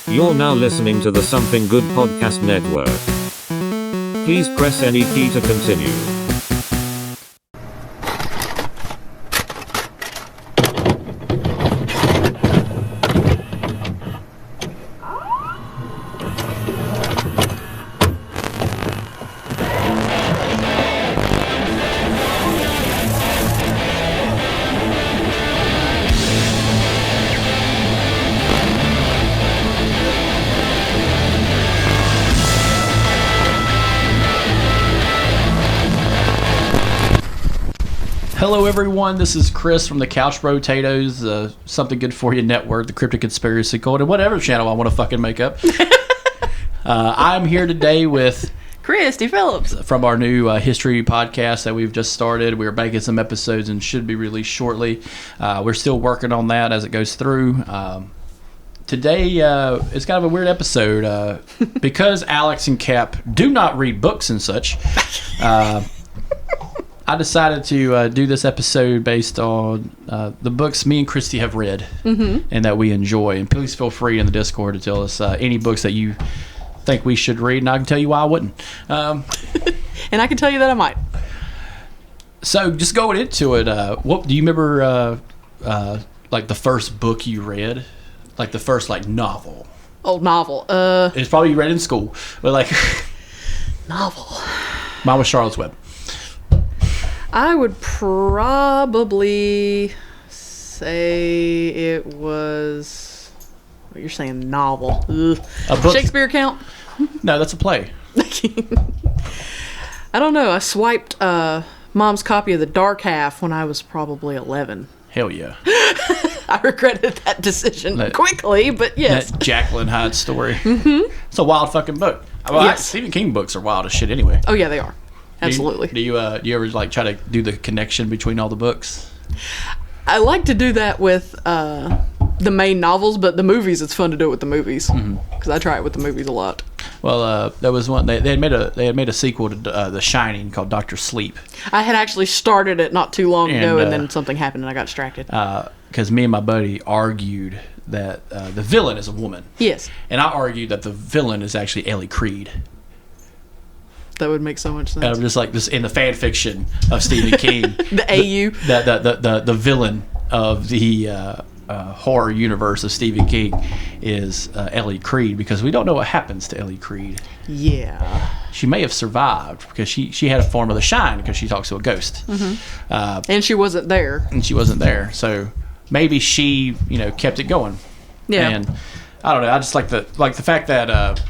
You're now listening to the Something Good Podcast Network. Please press any key to continue. Hello everyone, this is Chris from the Couch Potatoes, Something Good For You Network, the Cryptic Conspiracy Cult, and whatever channel I want to fucking make up. I'm here today with Cristy, Phillips from our new history podcast that we've just started. We're making some episodes and should be released shortly. We're still working on that as it goes through. Today, it's kind of a weird episode because Alex and Cap do not read books and such. I decided to do this episode based on the books me and Cristy have read and that we enjoy. And please feel free in the Discord to tell us any books that you think we should read, and I can tell you why I wouldn't. And I can tell you that I might. So just going into it, what do you remember? Like the first book you read, like the first like novel. Oh, novel. It's probably you read in school, but like novel. Mine was Charlotte's Web. I would probably say it was. What you're saying, novel? Ugh. A book? Shakespeare count? No, that's a play. I don't know. I swiped Mom's copy of The Dark Half when I was probably 11. Hell yeah. I regretted that decision quickly, but yes. That Jacqueline Hyde story. Mm-hmm. It's a wild fucking book. Well, yes. Stephen King books are wild as shit anyway. Oh yeah, they are. Absolutely. Do you ever like try to do the connection between all the books? I like to do that with the main novels, but the movies, it's fun to do it with the movies because I try it with the movies a lot. Well, there was one they had made a sequel to The Shining called Dr. Sleep. I had actually started it not too long ago, and then something happened and I got distracted. Because me and my buddy argued that the villain is a woman. Yes. And I argued that the villain is actually Ellie Creed. That would make so much sense. I'm just like this in the fan fiction of Stephen King. The AU. The villain of the horror universe of Stephen King is Ellie Creed, because we don't know what happens to Ellie Creed. Yeah. She may have survived because she had a form of the shine because she talks to a ghost. Mm-hmm. And she wasn't there. So maybe she kept it going. Yeah. And I don't know. I just like the fact that.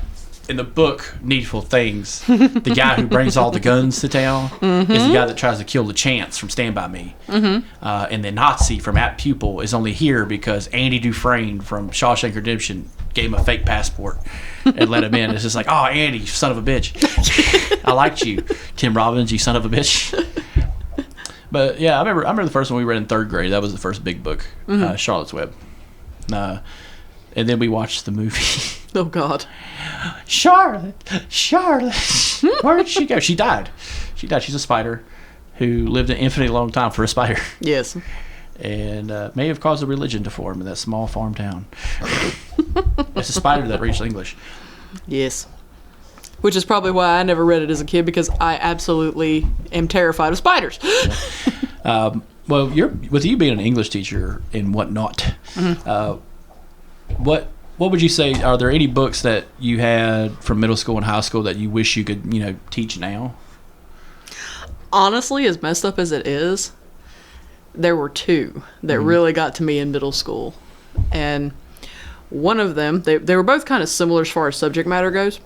In the book Needful Things, the guy who brings all the guns to town is the guy that tries to kill the Chance from Stand By Me. And the Nazi from At Pupil is only here because Andy Dufresne from Shawshank Redemption gave him a fake passport and let him in. It's just like, oh, Andy, you son of a bitch. I liked you, Tim Robbins, you son of a bitch. But yeah, I remember the first one we read in third grade. That was the first big book, Charlotte's Web. And then we watched the movie. Oh, God. Charlotte, where did she go? She died. She's a spider who lived an infinitely long time for a spider. Yes. And may have caused a religion to form in that small farm town. It's a spider that reached English. Yes. Which is probably why I never read it as a kid, because I absolutely am terrified of spiders. Well, with you being an English teacher and whatnot, what would you say, are there any books that you had from middle school and high school that you wish you could, teach now? Honestly, as messed up as it is, there were two that really got to me in middle school. And one of them, they were both kind of similar as far as subject matter goes.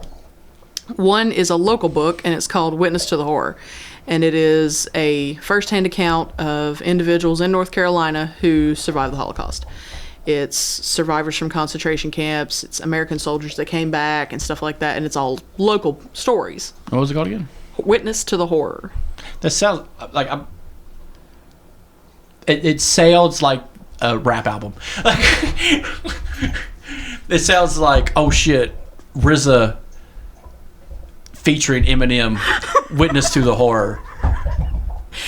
One is a local book, and it's called Witness to the Horror. And it is a first-hand account of individuals in North Carolina who survived the Holocaust. It's survivors from concentration camps. It's American soldiers that came back and stuff like that. And it's all local stories. What was it called again? Witness to the Horror. That sounds like it sounds like a rap album. It sounds like, oh shit, RZA featuring Eminem, Witness to the Horror,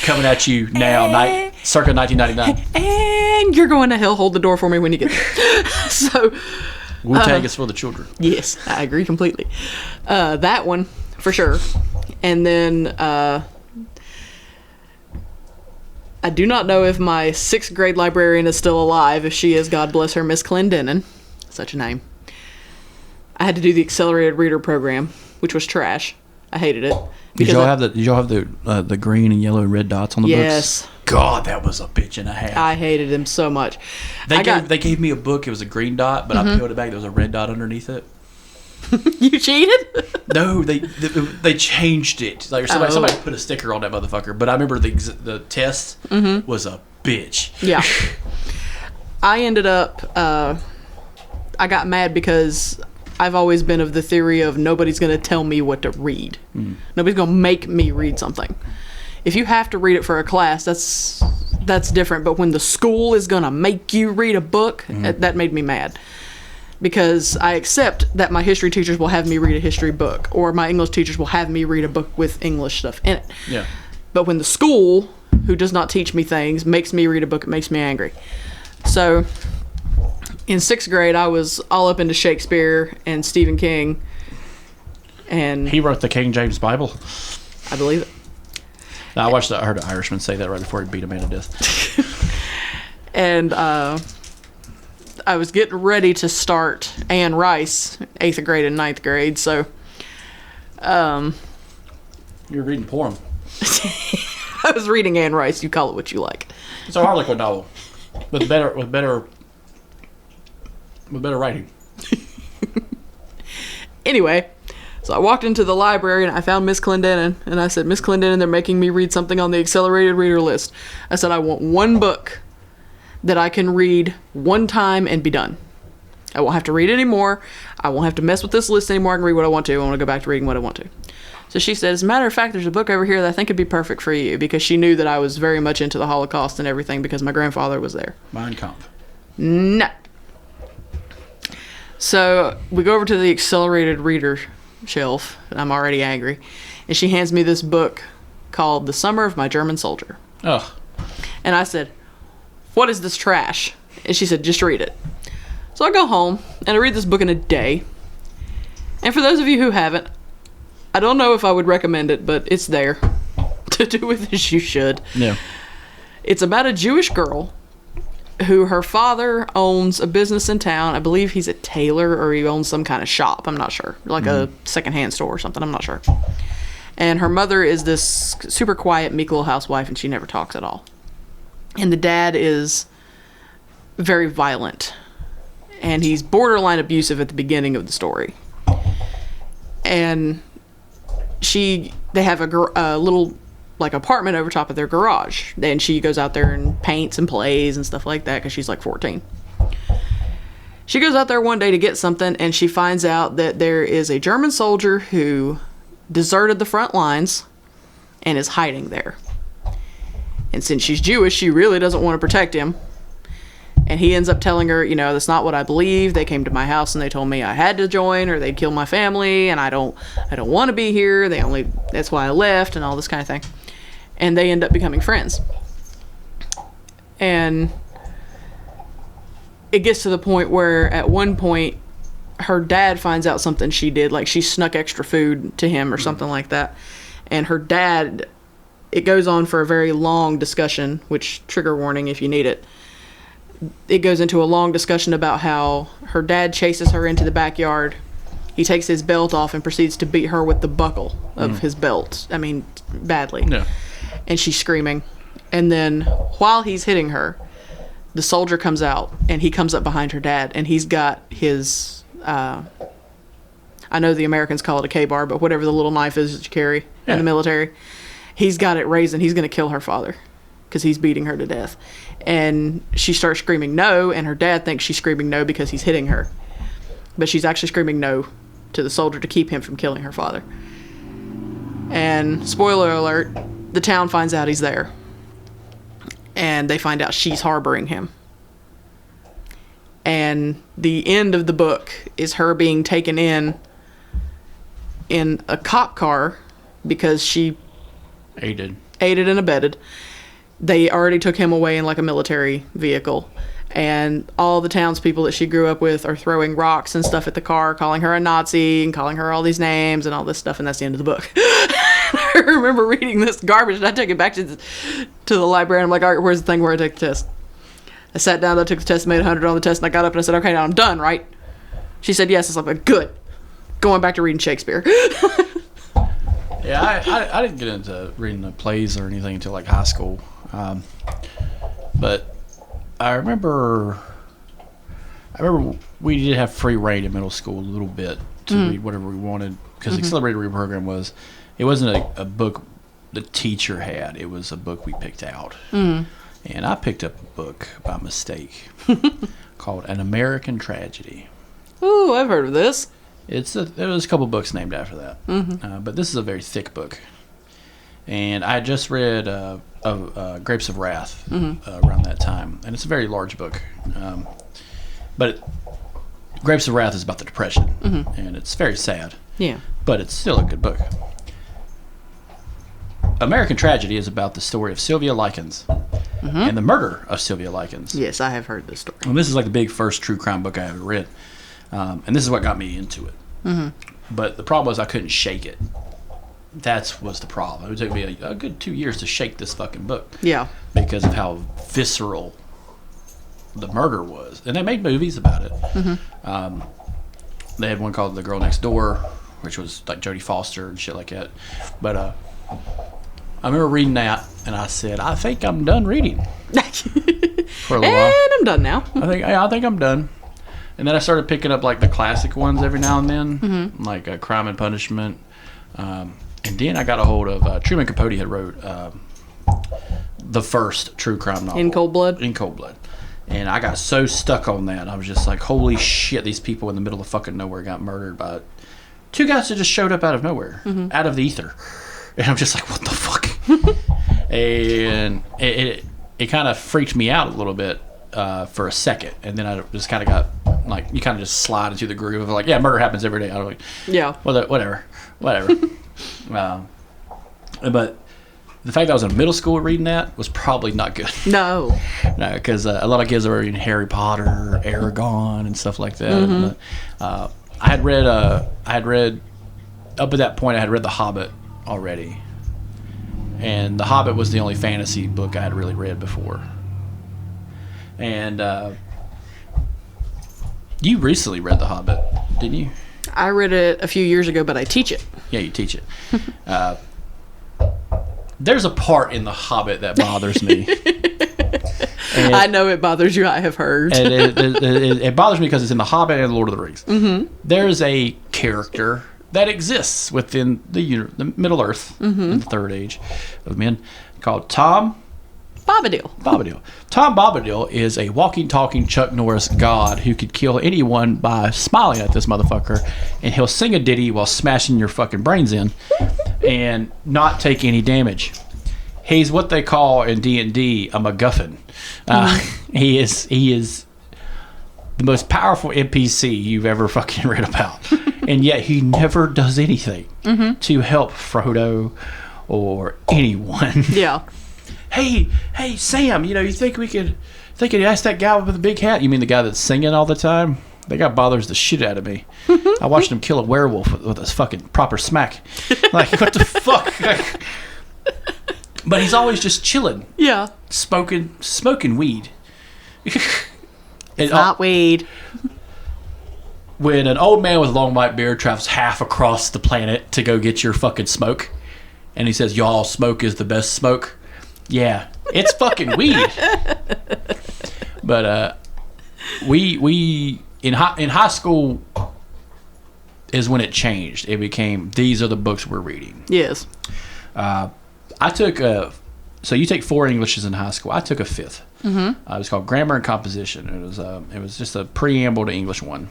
coming at you now, circa 1999. And you're going to hell, hold the door for me when you get there. So, Wu-Tang is for the children. Yes, I agree completely. That one, for sure. And then I do not know if my 6th grade librarian is still alive. If she is, God bless her, Miss Clendenin. Such a name. I had to do the accelerated reader program, which was trash. I hated it. Did y'all have the green and yellow and red dots on the books? Yes. God, that was a bitch and a half. I hated them so much. They gave me a book. It was a green dot, but I peeled it back. There was a red dot underneath it. You cheated? No, they changed it. Like somebody put a sticker on that motherfucker. But I remember the test was a bitch. Yeah. I ended up. I got mad because I've always been of the theory of nobody's going to tell me what to read. Nobody's going to make me read something. If you have to read it for a class, that's different. But when the school is going to make you read a book, that made me mad. Because I accept that my history teachers will have me read a history book, or my English teachers will have me read a book with English stuff in it. Yeah. But when the school, who does not teach me things, makes me read a book, it makes me angry. So in 6th grade, I was all up into Shakespeare and Stephen King. And he wrote the King James Bible. I believe it. No, I heard an Irishman say that right before he beat a man to death. And I was getting ready to start Anne Rice, 8th grade and 9th grade, so you're reading porn. I was reading Anne Rice, you call it what you like. It's a Harlequin novel. With better writing. Anyway, so I walked into the library and I found Miss Clendenin, and I said, Miss Clendenin, they're making me read something on the accelerated reader list. I said, I want one book that I can read one time and be done. I won't have to read anymore. I won't have to mess with this list anymore. I can read what I want to. I want to go back to reading what I want to. So she said, as a matter of fact, there's a book over here that I think would be perfect for you, because she knew that I was very much into the Holocaust and everything because my grandfather was there. Mein Kampf. No. So we go over to the accelerated reader shelf, and I'm already angry, and she hands me this book called The Summer of My German Soldier. Oh. And I said, what is this trash? And she said, just read it. So I go home and I read this book in a day. And for those of you who haven't, I don't know if I would recommend it, but it's there. To do with as you should. Yeah. It's about a Jewish girl who her father owns a business in town. I believe he's a tailor, or he owns some kind of shop. I'm not sure. Like a secondhand store or something. I'm not sure. And her mother is this super quiet, meek little housewife, and she never talks at all. And the dad is very violent. And he's borderline abusive at the beginning of the story. And they have a little like apartment over top of their garage. And she goes out there and paints and plays and stuff like that because she's like 14. She goes out there one day to get something, and she finds out that there is a German soldier who deserted the front lines and is hiding there. And since she's Jewish, she really doesn't want to protect him. And he ends up telling her, that's not what I believe. They came to my house and they told me I had to join or they'd kill my family, and I don't want to be here. That's why I left, and all this kind of thing. And they end up becoming friends. And it gets to the point where at one point her dad finds out something she did, like she snuck extra food to him or something like that. And her dad, it goes on for a very long discussion, which trigger warning if you need it. It goes into a long discussion about how her dad chases her into the backyard. He takes his belt off and proceeds to beat her with the buckle of his belt. I mean, badly. Yeah. And she's screaming. And then while he's hitting her, the soldier comes out and he comes up behind her dad, and he's got his, I know the Americans call it a K-bar, but whatever the little knife is that you carry in the military, he's got it raised, and he's going to kill her father because he's beating her to death. And she starts screaming no, and her dad thinks she's screaming no because he's hitting her. But she's actually screaming no to the soldier to keep him from killing her father. And spoiler alert, the town finds out he's there. And they find out she's harboring him. And the end of the book is her being taken in a cop car because she aided and abetted. They already took him away in like a military vehicle. And all the townspeople that she grew up with are throwing rocks and stuff at the car, calling her a Nazi and calling her all these names and all this stuff, and that's the end of the book. I remember reading this garbage, and I took it back to the library, and I'm like, all right, where's the thing where I take the test? I sat down, I took the test, made 100 on the test, and I got up and I said, okay, now I'm done, right? She said yes. I was like, good. Going back to reading Shakespeare. Yeah, I didn't get into reading the plays or anything until like high school. But I remember we did have free reign in middle school a little bit to read whatever we wanted, because the accelerated reading program it wasn't a book the teacher had, it was a book we picked out. And I picked up a book by mistake called An American Tragedy. Ooh, I've heard of this. There was a couple books named after that, but this is a very thick book. And I just read Grapes of Wrath around that time, and it's a very large book. Grapes of Wrath is about the Depression, and it's very sad. Yeah. But it's still a good book. American Tragedy is about the story of Sylvia Likens and the murder of Sylvia Likens. Yes, I have heard this story. And this is like the big first true crime book I ever read. And this is what got me into it. But the problem was I couldn't shake it. That was the problem. It took me a good 2 years to shake this fucking book. Yeah. Because of how visceral the murder was. And they made movies about it. They had one called The Girl Next Door, which was like Jodie Foster and shit like that. But I remember reading that, and I said, I think I'm done reading. For a little while. And I'm done now. I think I'm done. And then I started picking up like the classic ones every now and then, like Crime and Punishment. And then I got a hold of Truman Capote had wrote the first true crime novel. In Cold Blood? In Cold Blood. And I got so stuck on that. I was just like, holy shit, these people in the middle of fucking nowhere got murdered by two guys that just showed up out of nowhere, out of the ether. And I'm just like, what the fuck? And it kind of freaked me out a little bit for a second. And then I just kind of got, like, you kind of just slide into the groove of like, yeah, murder happens every day. I was like, yeah, whatever. But the fact that I was in middle school reading that was probably not good. No, because a lot of kids are reading Harry Potter, Aragon, and stuff like that. But, I had read up at that point. I had read The Hobbit already, and The Hobbit was the only fantasy book I had really read before. And you recently read The Hobbit, didn't you? I read it a few years ago, but I teach it. Yeah, you teach it. There's a part in The Hobbit that bothers me. I know it bothers you. I have heard. And it bothers me because it's in The Hobbit and Lord of the Rings. There's a character that exists within the Middle Earth, in the Third Age of men, called Tom Bombadil. Tom Bombadil is a walking, talking Chuck Norris god who could kill anyone by smiling at this motherfucker, and he'll sing a ditty while smashing your fucking brains in and not take any damage. He's what they call in D&D a MacGuffin. He is the most powerful NPC you've ever fucking read about, and yet he never does anything to help Frodo or anyone. Yeah. Hey, Sam, you think we could ask that guy with the big hat? You mean the guy that's singing all the time? That guy bothers the shit out of me. I watched him kill a werewolf with a fucking proper smack. Like, what the fuck? But he's always just chilling. Yeah. Smoking weed. It's not weed. When an old man with a long white beard travels half across the planet to go get your fucking smoke, and he says, y'all, smoke is the best smoke. Yeah, it's fucking weed. But we in high school is when it changed. It became, these are the books we're reading. Yes. I took so you take 4 Englishes in high school. I took a 5th. It was called Grammar and Composition. It was just a preamble to English 1.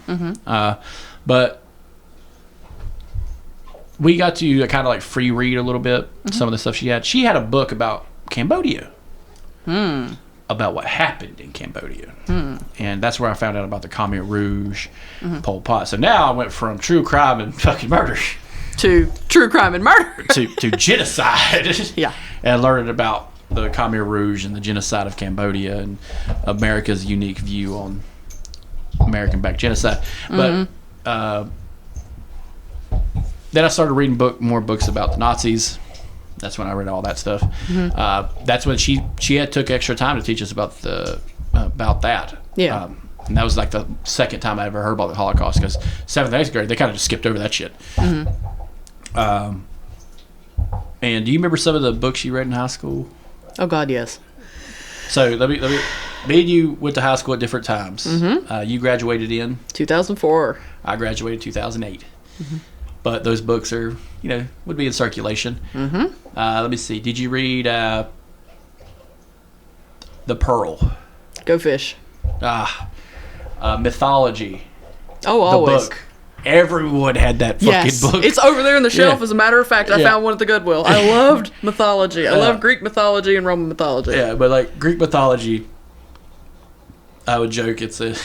But we got to kind of like free read a little bit some of the stuff she had. She had a book about Cambodia, about what happened in Cambodia, and that's where I found out about the Khmer Rouge, Pol Pot. So now I went from true crime and fucking murder to true crime and murder to genocide. Yeah, and learning about the Khmer Rouge and the genocide of Cambodia and America's unique view on American-backed genocide. But then I started reading more books about the Nazis. That's when I read all that stuff. That's when she took extra time to teach us about that. Yeah. And that was like the second time I ever heard about the Holocaust, because 7th and 8th grade, they kind of just skipped over that shit. And do you remember some of the books you read in high school? Oh, God, yes. So let me me and you went to high school at different times. You graduated in 2004. I graduated 2008. But those books are, would be in circulation. Let me see. Did you read The Pearl? Go Fish. Mythology. Oh, always. The book. Everyone had that fucking book. It's over there on the shelf, as a matter of fact. I found one at the Goodwill. I loved mythology. I love Greek mythology and Roman mythology. Yeah, but like Greek mythology, I would joke it's a...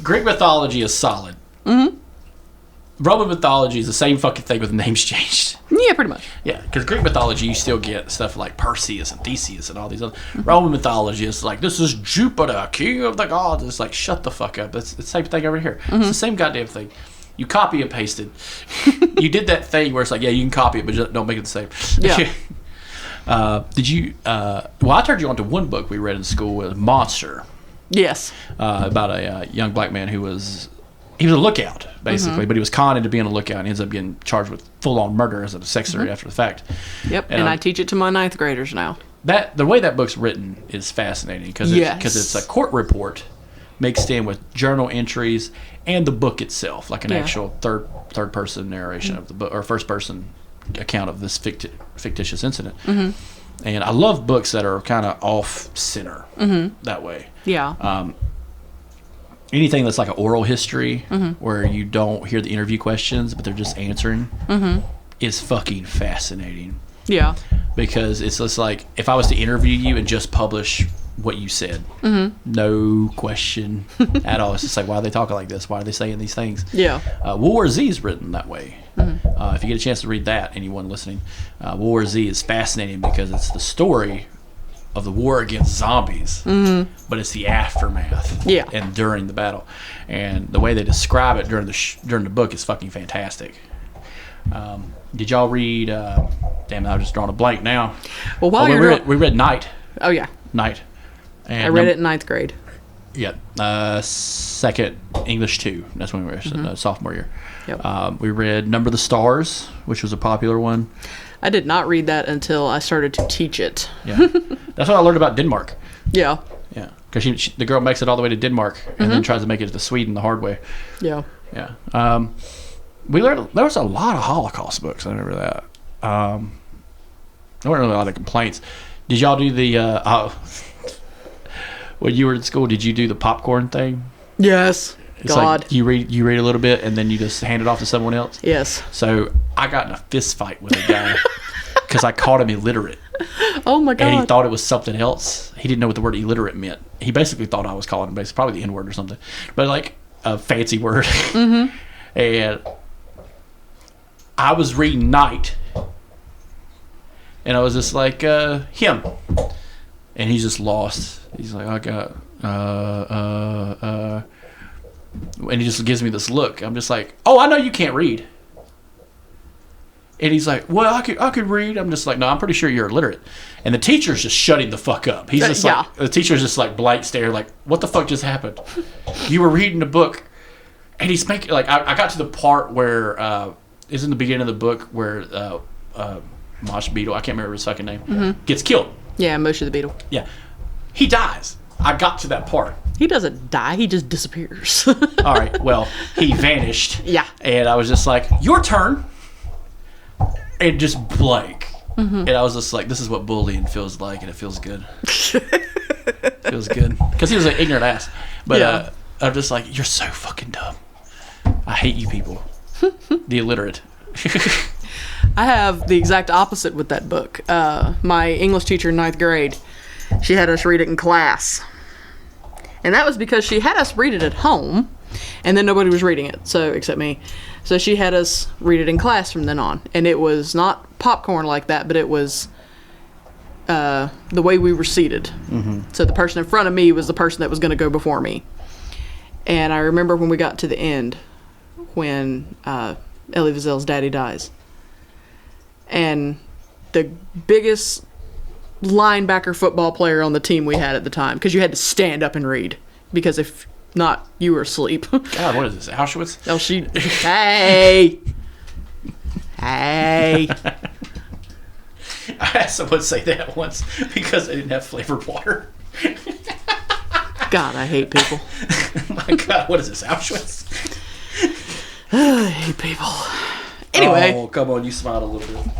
Greek mythology is solid. Roman mythology is the same fucking thing with the names changed. Yeah, pretty much. Yeah, because Greek mythology, you still get stuff like Perseus and Theseus and all these other... Roman mythology is like, this is Jupiter, king of the gods. It's like, shut the fuck up. It's the same thing over here. It's the same goddamn thing. You copy and pasted. You did that thing where it's like, yeah, you can copy it, but just don't make it the same. Yeah. Did you... well, I turned you on to one book we read in school, was Monster. Yes. About a young black man who was... He was a lookout, basically, but he was conned into being a lookout and ends up getting charged with full-on murder as a secretary after the fact. Yep, and I teach it to my 9th graders now. The way that book's written is fascinating because it's a court report mixed in with journal entries and the book itself, like an actual third-person narration of the book, or first-person account of this fictitious incident. And I love books that are kind of off-center that way. Yeah. Anything that's like an oral history where you don't hear the interview questions, but they're just answering is fucking fascinating. Yeah. Because it's just like, if I was to interview you and just publish what you said, no question at all. It's just like, why are they talking like this? Why are they saying these things? Yeah. World War Z is written that way. If you get a chance to read that, anyone listening, World War Z is fascinating because it's the story of the war against zombies, but it's the aftermath and during the battle, and the way they describe it during the book is fucking fantastic. Did y'all read damn, I've just drawn a blank now. Well, while we read Night. Oh yeah, Night. And I read it in 9th grade. Yeah, second English 2. That's when we were sophomore year. Yep. We read Number the Stars, which was a popular one. I did not read that until I started to teach it. Yeah, that's what I learned about Denmark. Yeah. Yeah, because the girl makes it all the way to Denmark and then tries to make it to Sweden the hard way. Yeah. Yeah. We learned there was a lot of Holocaust books. I remember that. There weren't really a lot of complaints. Did y'all do the when you were in school? Did you do the popcorn thing? Yes. It's God. like you read a little bit and then you just hand it off to someone else. Yes. So I got in a fist fight with a guy because I called him illiterate. Oh my God. And he thought it was something else. He didn't know what the word illiterate meant. He basically thought I was calling him probably the N-word or something, but like a fancy word. And I was reading Night, and I was just like, him. And he's just lost. He's like, I got, and he just gives me this look. I'm just like, oh, I know you can't read. And he's like, well, I could read. I'm just like, no, I'm pretty sure you're illiterate. And the teacher's just shutting the fuck up. He's just like, the teacher's just like blank stare, like, what the fuck just happened? You were reading a book. And he's making, like, I got to the part where, it's in the beginning of the book where Mosh Beetle, I can't remember his fucking name, gets killed. Yeah, Moshe the Beetle. Yeah. He dies. I got to that part. He doesn't die, he just disappears. All right, well, he vanished. Yeah. And I was just like, your turn. And just blank. And I was just like, this is what bullying feels like, and it feels good. Feels good. Because he was an ignorant ass. But I'm just like, you're so fucking dumb. I hate you people. The illiterate. I have the exact opposite with that book. My English teacher in 9th grade, she had us read it in class. And that was because she had us read it at home, and then nobody was reading it, so except me. So she had us read it in class from then on. And it was not popcorn like that, but it was the way we were seated. So the person in front of me was the person that was going to go before me. And I remember when we got to the end, when Elie Wiesel's daddy dies. And the biggest linebacker football player on the team we had at the time, because you had to stand up and read, because if not, you were asleep. God, what is this, Auschwitz? Oh, hey! I had someone say that once because they didn't have flavored water. God, I hate people. My God, what is this, Auschwitz? I hate people. Anyway. Oh, come on, you smiled a little bit.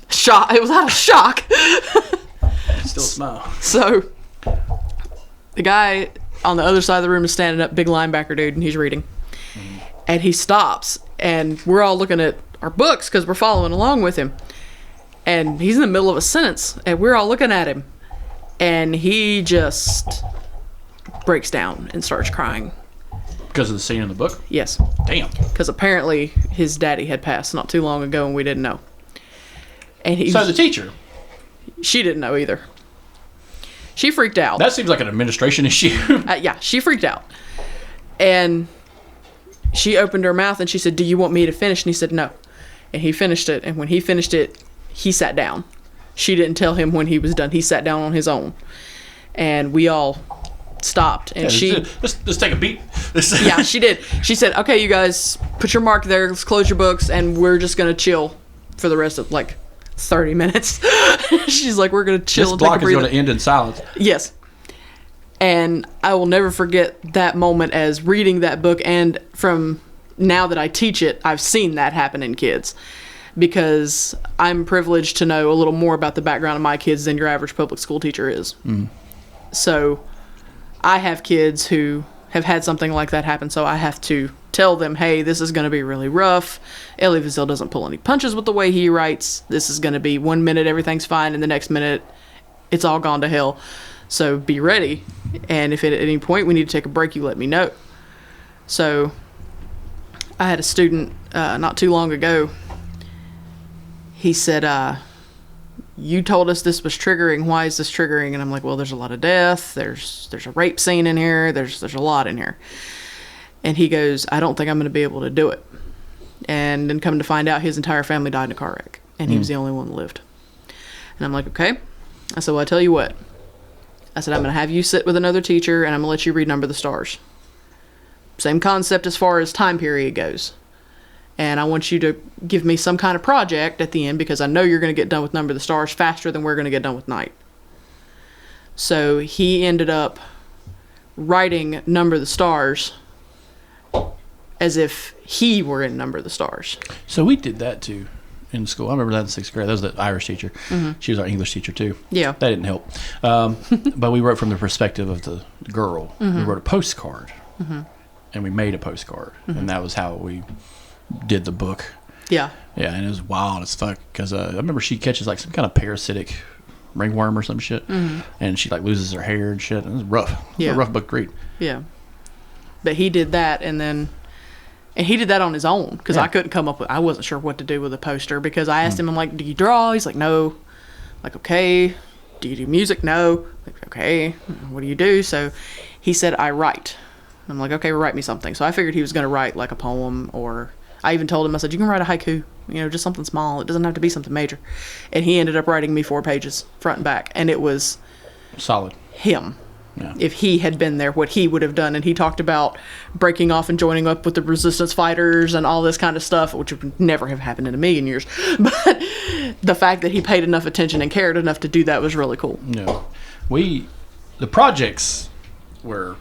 Shock. It was out of shock. Still smile. So, the guy on the other side of the room is standing up, big linebacker dude, and he's reading. And he stops, and we're all looking at our books because we're following along with him. And he's in the middle of a sentence, and we're all looking at him. And he just breaks down and starts crying. Because of the scene in the book? Yes. Damn. Because apparently his daddy had passed not too long ago, and we didn't know. And so the teacher? She didn't know either. She freaked out. That seems like an administration issue. Yeah, she freaked out. And she opened her mouth and she said, "Do you want me to finish?" And he said, "No." And he finished it. And when he finished it, he sat down. She didn't tell him when he was done. He sat down on his own. And we all stopped. And Let's take a beat. Yeah, she did. She said, "Okay, you guys, put your mark there. Let's close your books. And we're just going to chill for the rest of, 30 minutes." She's like, "We're going to chill this and take a block is breather." going to end in silence. Yes. And I will never forget that moment as reading that book, and from now that I teach it, I've seen that happen in kids, because I'm privileged to know a little more about the background of my kids than your average public school teacher is. So I have kids who have had something like that happen, so I have to tell them, hey, this is going to be really rough. Elie Wiesel doesn't pull any punches with the way he writes. This is going to be 1 minute everything's fine, and the next minute it's all gone to hell. So be ready. And if at any point we need to take a break, you let me know. So I had a student not too long ago. He said, "You told us this was triggering. Why is this triggering?" And I'm like, "Well, there's a lot of death. There's a rape scene in here. There's a lot in here." And he goes, "I don't think I'm going to be able to do it." And then come to find out, his entire family died in a car wreck, and he was the only one that lived. And I'm like, "Okay." I said, "Well, I tell you what." I said, "I'm going to have you sit with another teacher, and I'm going to let you read Number of the Stars. Same concept as far as time period goes. And I want you to give me some kind of project at the end, because I know you're going to get done with Number of the Stars faster than we're going to get done with Night." So he ended up writing Number of the Stars as if he were in Number of the Stars. So we did that too in school. I remember that in 6th grade. That was the Irish teacher. She was our English teacher too. Yeah. That didn't help. But we wrote from the perspective of the girl. We wrote a postcard. And we made a postcard. And that was how we did the book. Yeah. Yeah, and it was wild as fuck, because I remember she catches some kind of parasitic ringworm or some shit, and she loses her hair and shit. It was rough. It was a rough book to read. Yeah. But he did that, and he did that on his own, because I couldn't come up with, I wasn't sure what to do with a poster, because I asked him, I'm like, "Do you draw?" He's like, "No." I'm like, "Okay." "Do you do music?" "No." Like, "Okay." "What do you do?" So he said, "I write." I'm like, "Okay, write me something." So I figured he was going to write a poem, or I even told him, I said, "You can write a haiku, just something small. It doesn't have to be something major." And he ended up writing me 4 pages, front and back. And it was solid. Him. Yeah. If he had been there, what he would have done. And he talked about breaking off and joining up with the resistance fighters and all this kind of stuff, which would never have happened in a million years. But the fact that he paid enough attention and cared enough to do that was really cool. No. The projects were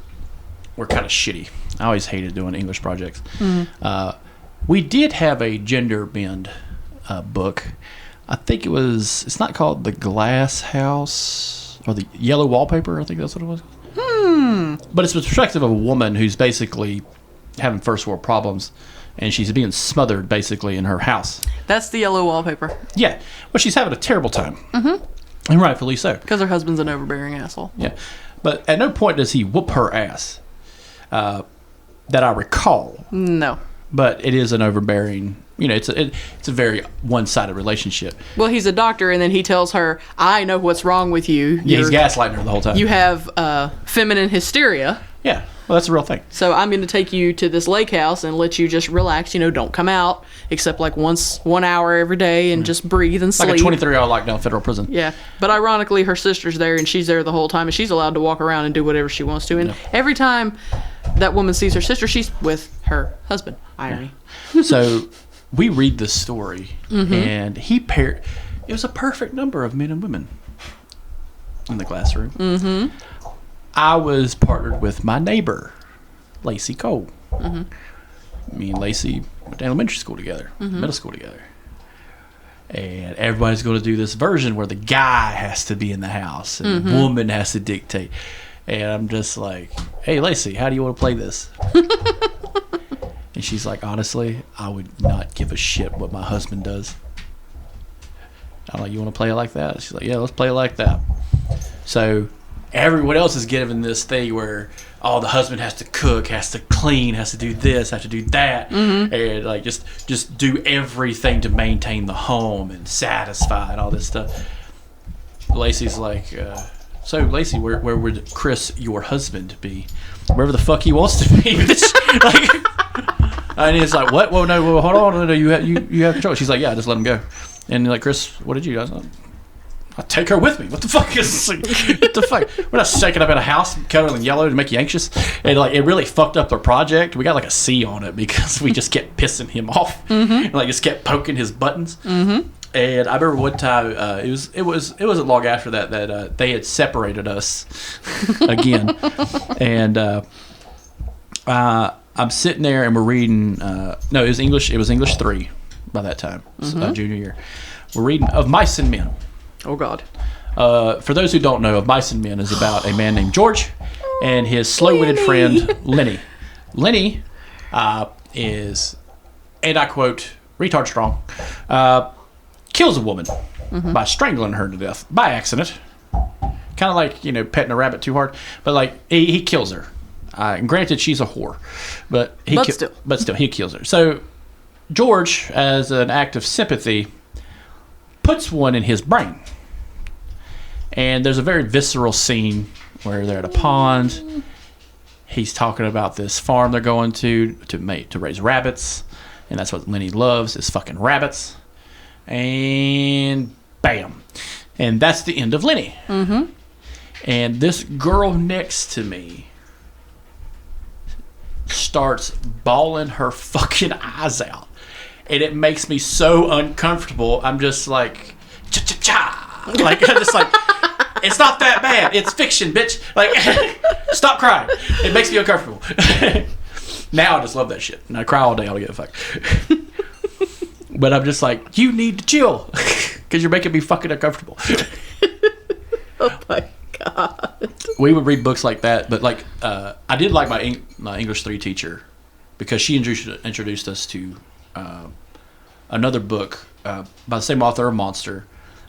kind of shitty. I always hated doing English projects. We did have a gender bend book. I think it's not called The Glass House or The Yellow Wallpaper. I think that's what it was. But it's the perspective of a woman who's basically having first world problems, and she's being smothered basically in her house. That's The Yellow Wallpaper. Yeah. Well, she's having a terrible time. And rightfully so. Because her husband's an overbearing asshole. Yeah. But at no point does he whoop her ass that I recall. No. But it is an overbearing it's a very one-sided relationship. Well, he's a doctor, and then he tells her, "I know what's wrong with you. Yeah, he's gaslighting her the whole time. You have feminine hysteria." Yeah, well, that's a real thing. So I'm going to take you to this lake house and let you just relax. Don't come out except like 1 hour every day and just breathe and sleep. Like a 23-hour lockdown federal prison. Yeah. But ironically, her sister's there and she's there the whole time and she's allowed to walk around and do whatever she wants to. And every time that woman sees her sister, she's with her husband. Irony. Yeah. So we read this story and it was a perfect number of men and women in the classroom. Mm-hmm. I was partnered with my neighbor, Lacey Cole. Mm-hmm. Me and Lacey went to elementary school together, middle school together. And everybody's going to do this version where the guy has to be in the house and the woman has to dictate. And I'm just like, hey, Lacey, how do you want to play this? And she's like, honestly, I would not give a shit what my husband does. I'm like, you want to play it like that? She's like, yeah, let's play it like that. So everyone else is given this thing where the husband has to cook, has to clean, has to do this, has to do that, and like just do everything to maintain the home and satisfy and all this stuff. Lacey's like, so Lacey, where would Chris, your husband, be? Wherever the fuck he wants to be. And he's like, what? Whoa, no, hold on, no, you have control. She's like, yeah, just let him go. And like, Chris, what did you guys? I'll take her with me. What the fuck is what the fuck? We're not shaking up in a house colored in yellow to make you anxious. And like, it really fucked up our project. We got like a C on it because we just kept pissing him off and like just kept poking his buttons. And I remember one time it wasn't long after that they had separated us again. And I'm sitting there and we're reading. No, it was English 3 by that time, junior year. We're reading Of Mice and Men. Oh, God. For those who don't know, Of Mice and Men is about a man named George and his slow-witted friend, Lenny. Lenny is, and I quote, retard strong, kills a woman by strangling her to death by accident. Kind of like, petting a rabbit too hard. But, like, he kills her. And granted, she's a whore. But still, he kills her. So, George, as an act of sympathy, puts one in his brain. And there's a very visceral scene where they're at a pond. He's talking about this farm they're going to raise rabbits. And that's what Lenny loves, is fucking rabbits. And bam. And that's the end of Lenny. Mm-hmm. And this girl next to me starts bawling her fucking eyes out. And it makes me so uncomfortable. I'm just like, cha-cha-cha. Like, I'm just like, it's not that bad. It's fiction, bitch. Like, stop crying. It makes me uncomfortable. Now I just love that shit. And I cry all day. I don't give a fuck. But I'm just like, you need to chill. Because you're making me fucking uncomfortable. Oh, my God. We would read books like that. But, like, I did like my English 3 teacher. Because she introduced us to another book by the same author, Monster.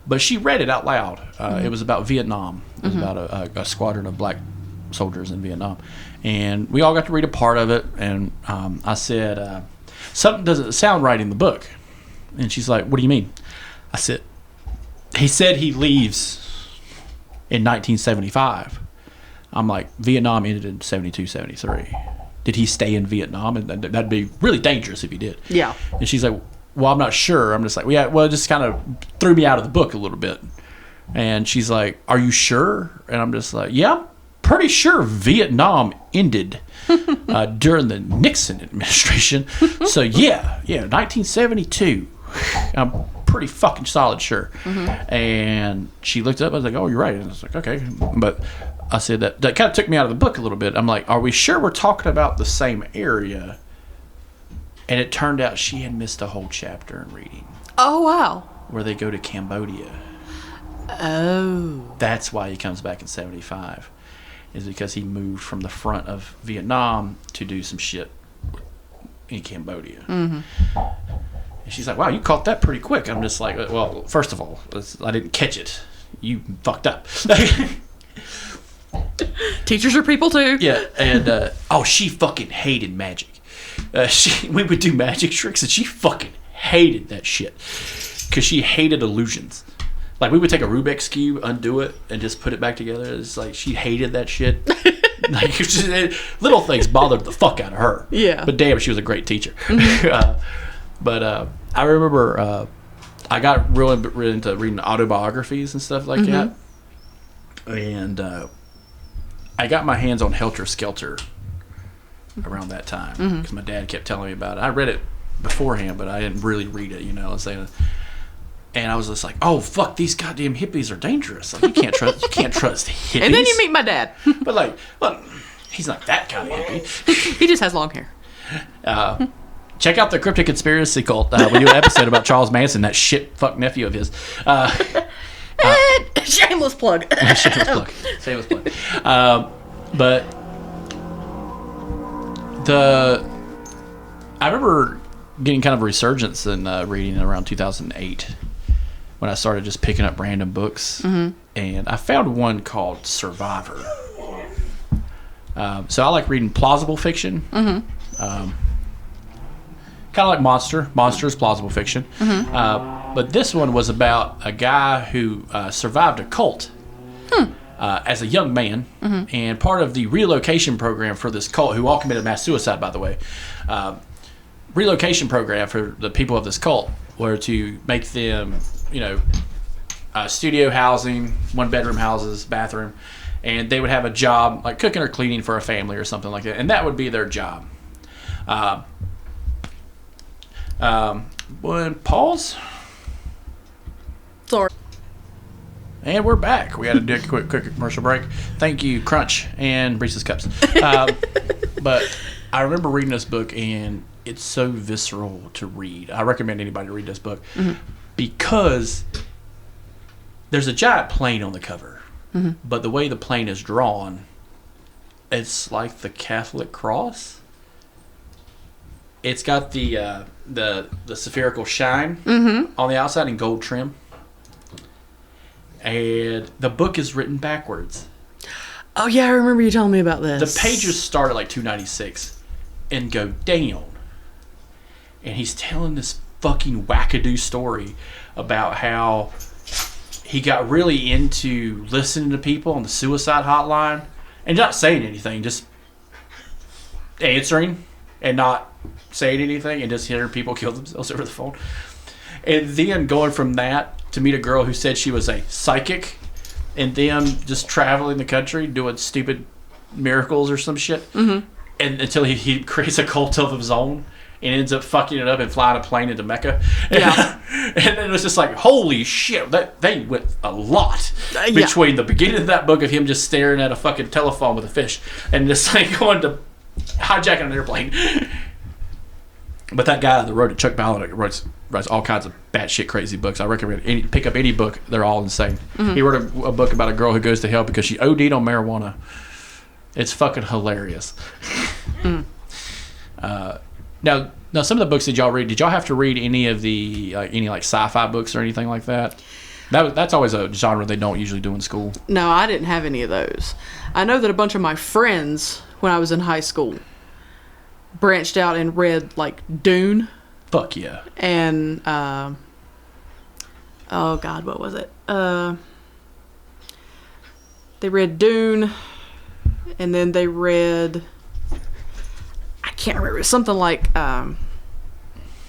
But she read it out loud. It was about Vietnam. It was about a squadron of black soldiers in Vietnam. And we all got to read a part of it. And I said, something doesn't sound right in the book. And she's like, what do you mean? I said, he said he leaves in 1975. I'm like, Vietnam ended in 72, 73. Did he stay in Vietnam? And that'd be really dangerous if he did. Yeah. And she's like, well, I'm not sure. I'm just like, well, it just kind of threw me out of the book a little bit. And she's like, are you sure? And I'm just like, yeah, I'm pretty sure Vietnam ended during the Nixon administration. So, yeah, 1972. I'm pretty fucking solid sure. And she looked up. I was like, oh, you're right. And I was like, okay. But I said that kind of took me out of the book a little bit. I'm like, are we sure we're talking about the same area? And it turned out she had missed a whole chapter in reading. Oh, wow. Where they go to Cambodia. Oh. That's why he comes back in 75. Is because he moved from the front of Vietnam to do some shit in Cambodia. And she's like, wow, you caught that pretty quick. I'm just like, well, first of all, I didn't catch it. You fucked up. Teachers are people too. Yeah, and she fucking hated magic. We would do magic tricks, and she fucking hated that shit because she hated illusions. Like, we would take a Rubik's Cube, undo it, and just put it back together. It's like she hated that shit. Like, little things bothered the fuck out of her. Yeah. But damn, she was a great teacher. But I remember I got really into reading autobiographies and stuff like that. And I got my hands on Helter Skelter around that time because my dad kept telling me about it. I read it beforehand, but I didn't really read it, and I was just like, "Oh fuck, these goddamn hippies are dangerous. Like, you can't trust hippies." And then you meet my dad. But well, he's not that kind of hippie. He just has long hair. Check out the Cryptic Conspiracy Cult. We do an episode about Charles Manson, that shit fuck nephew of his. Shameless plug. Shameless plug. But I remember getting kind of a resurgence in reading around 2008 when I started just picking up random books, and I found one called Survivor. So I like reading plausible fiction. Kind of like Monster. Monster is plausible fiction. But this one was about a guy who survived a cult as a young man. And part of the relocation program for this cult, who all committed mass suicide, by the way, relocation program for the people of this cult were to make them, studio housing, 1-bedroom houses, bathroom, and they would have a job like cooking or cleaning for a family or something like that, and that would be their job. Pause. Sorry. And we're back. We had to do a quick commercial break. Thank you, Crunch and Reese's Cups. But I remember reading this book, and it's so visceral to read. I recommend anybody to read this book because there's a giant plane on the cover, but the way the plane is drawn, it's like the Catholic cross. It's got the spherical shine on the outside and gold trim. And the book is written backwards. Oh, yeah, I remember you telling me about this. The pages start at like 296 and go down. And he's telling this fucking wackadoo story about how he got really into listening to people on the suicide hotline and not saying anything, just answering and not saying anything and just hearing people kill themselves over the phone. And then going from that to meet a girl who said she was a psychic, and then just traveling the country doing stupid miracles or some shit, and until he creates a cult of his own and ends up fucking it up and flying a plane into Mecca. Yeah. And then it was just like, holy shit, they went a lot between the beginning of that book of him just staring at a fucking telephone with a fish and just like going to hijacking an airplane. But that guy that wrote it, Chuck Palahniuk, writes all kinds of batshit crazy books. I recommend pick up any book. They're all insane. He wrote a book about a girl who goes to hell because she OD'd on marijuana. It's fucking hilarious. Now some of the books that y'all read, did y'all have to read any of the any sci-fi books or anything like that? That's always a genre they don't usually do in school. No, I didn't have any of those. I know that a bunch of my friends, when I was in high school, branched out and read like Dune. Fuck yeah. And oh god, what was it? They read Dune, and then they read, I can't remember, something like The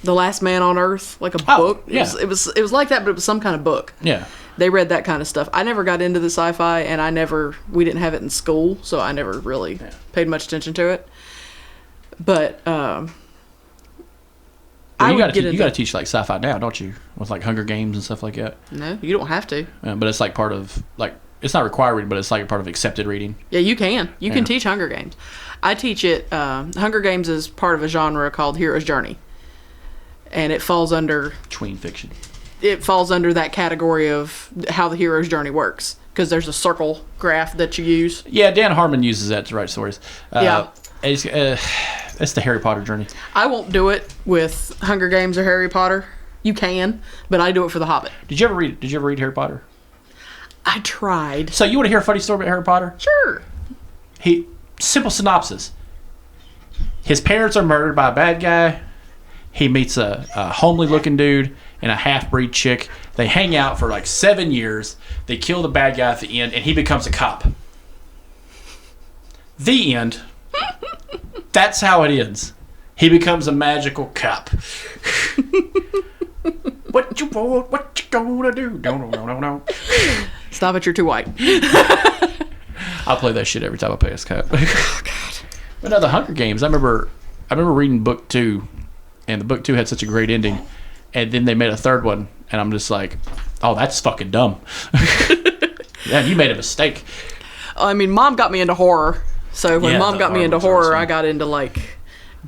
Last Man on Earth, like a book. Yeah. It was like that, but it was some kind of book. Yeah. They read that kind of stuff. I never got into the sci-fi, and we didn't have it in school, so I never really paid much attention to it. But you got to teach like sci-fi now, don't you? With like Hunger Games and stuff like that. No, you don't have to. But it's like part of it's not required reading, but it's like part of accepted reading. Yeah, you can. You can teach Hunger Games. I teach it. Hunger Games is part of a genre called Hero's Journey, and it falls under tween fiction. It falls under that category of how the hero's journey works because there's a circle graph that you use. Yeah, Dan Harmon uses that to write stories. Yeah. It's the Harry Potter journey. I won't do it with Hunger Games or Harry Potter. You can, but I do it for The Hobbit. Did you ever read Harry Potter? I tried. So you want to hear a funny story about Harry Potter? Sure. Simple synopsis. His parents are murdered by a bad guy. He meets a homely looking dude and a half-breed chick. They hang out for like 7 years. They kill the bad guy at the end, and he becomes a cop. The end. That's how it ends. He becomes a magical cop. What you want? What you gonna do? No. Stop it, you're too white. I'll play that shit every time I play a cop. Oh, God. But no, the Hunger Games, I remember reading book 2, and the book 2 had such a great ending, and then they made a third one, and I'm just like, oh, that's fucking dumb. Yeah, you made a mistake. I mean, Mom got me into horror. So when Mom got me into horror, awesome. I got into like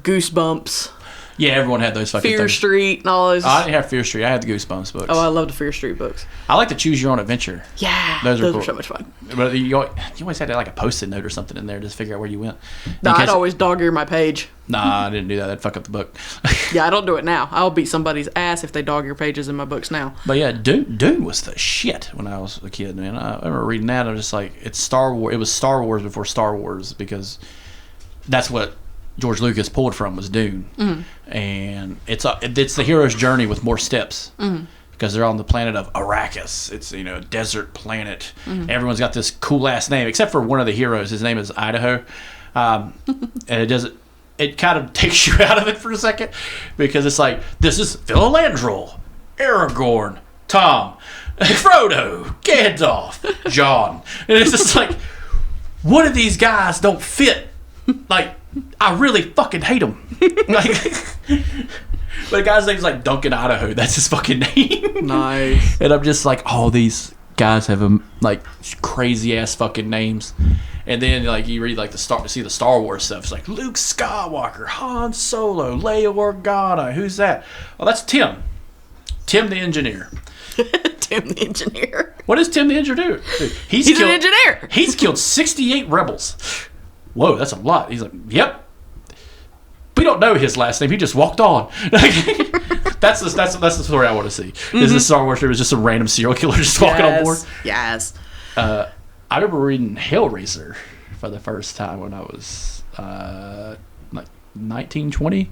Goosebumps. Yeah, everyone had those fucking Fear things. Street and all those. I didn't have Fear Street. I had the Goosebumps books. Oh, I love the Fear Street books. I like the Choose Your Own Adventure. Yeah, those were cool. so much fun. But you always had to like a Post-it note or something in there just to figure out where you went. No, I'd always dog-ear my page. Nah, I didn't do that. That'd fuck up the book. Yeah, I don't do it now. I'll beat somebody's ass if they dog-ear pages in my books now. But yeah, Dune was the shit when I was a kid, man. I remember reading that. I was just like, it's Star Wars. It was Star Wars before Star Wars because that's what George Lucas pulled from was Dune. Mm-hmm. And it's the hero's journey with more steps. Mm-hmm. Because they're on the planet of Arrakis. It's, a desert planet. Mm-hmm. Everyone's got this cool-ass name, except for one of the heroes. His name is Idaho. And it kind of takes you out of it for a second. Because it's like, this is Philandrel, Aragorn, Tom, Frodo, Gandalf, John. And it's just like, one of these guys don't fit. Like, I really fucking hate them. Like... But the guy's name's like Duncan Idaho. That's his fucking name. Nice. And I'm just like, all these guys have like crazy ass fucking names. And then like you read like see the Star Wars stuff. It's like Luke Skywalker, Han Solo, Leia Organa. Who's that? Oh, that's Tim. Tim the engineer. Tim the engineer. What does Tim the engineer do? He's an engineer. He's killed 68 rebels. Whoa, that's a lot. He's like, yep. We don't know his last name. He just walked on. That's the story I want to see. Mm-hmm. Is the Star Wars story was just some random serial killer just walking on board? Yes. I remember reading Hellraiser for the first time when I was like 19, 20.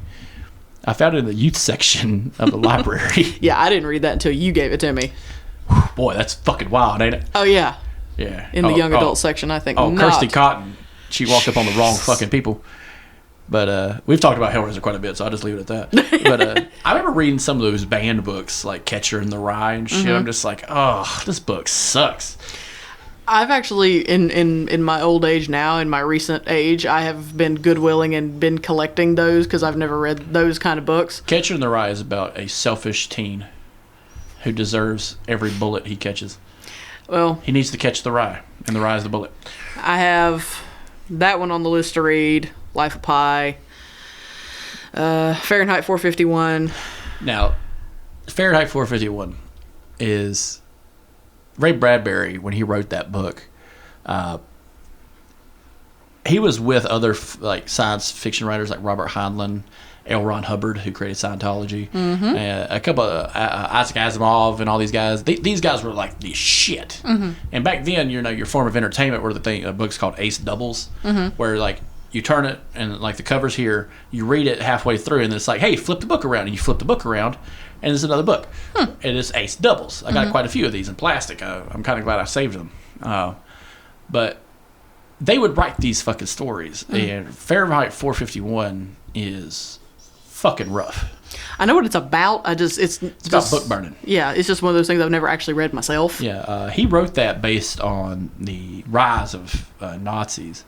I found it in the youth section of the library. Yeah, I didn't read that until you gave it to me. Boy, that's fucking wild, ain't it? Oh, yeah. Yeah. In the young adult section, I think. Oh, Kirsty Cotton. She walked up on the wrong fucking people. But we've talked about Hellraiser quite a bit, so I'll just leave it at that. But I remember reading some of those banned books, like Catcher in the Rye and shit. Mm-hmm. I'm just like, oh, this book sucks. I've actually, in my old age now, in my recent age, I have been goodwilling and been collecting those because I've never read those kind of books. Catcher in the Rye is about a selfish teen who deserves every bullet he catches. Well, he needs to catch the rye, and the rye is the bullet. I have that one on the list to read. Life of Pi, Fahrenheit 451. Now, Fahrenheit 451 is Ray Bradbury, when he wrote that book, he was with other like science fiction writers like Robert Heinlein, L. Ron Hubbard, who created Scientology, a couple of Isaac Asimov and all these guys. These guys were like the shit. Mm-hmm. And back then, your form of entertainment were a book's called Ace Doubles, where like you turn it and like the cover's here, you read it halfway through, and then it's like, hey, flip the book around, and you flip the book around, and there's another book, and it's Ace Doubles. I got quite a few of these in plastic. I'm kind of glad I saved them, but they would write these fucking stories, and Fahrenheit 451 is fucking rough. I know what it's about. It's about book burning. Yeah, it's just one of those things I've never actually read myself. Yeah, he wrote that based on the rise of Nazis.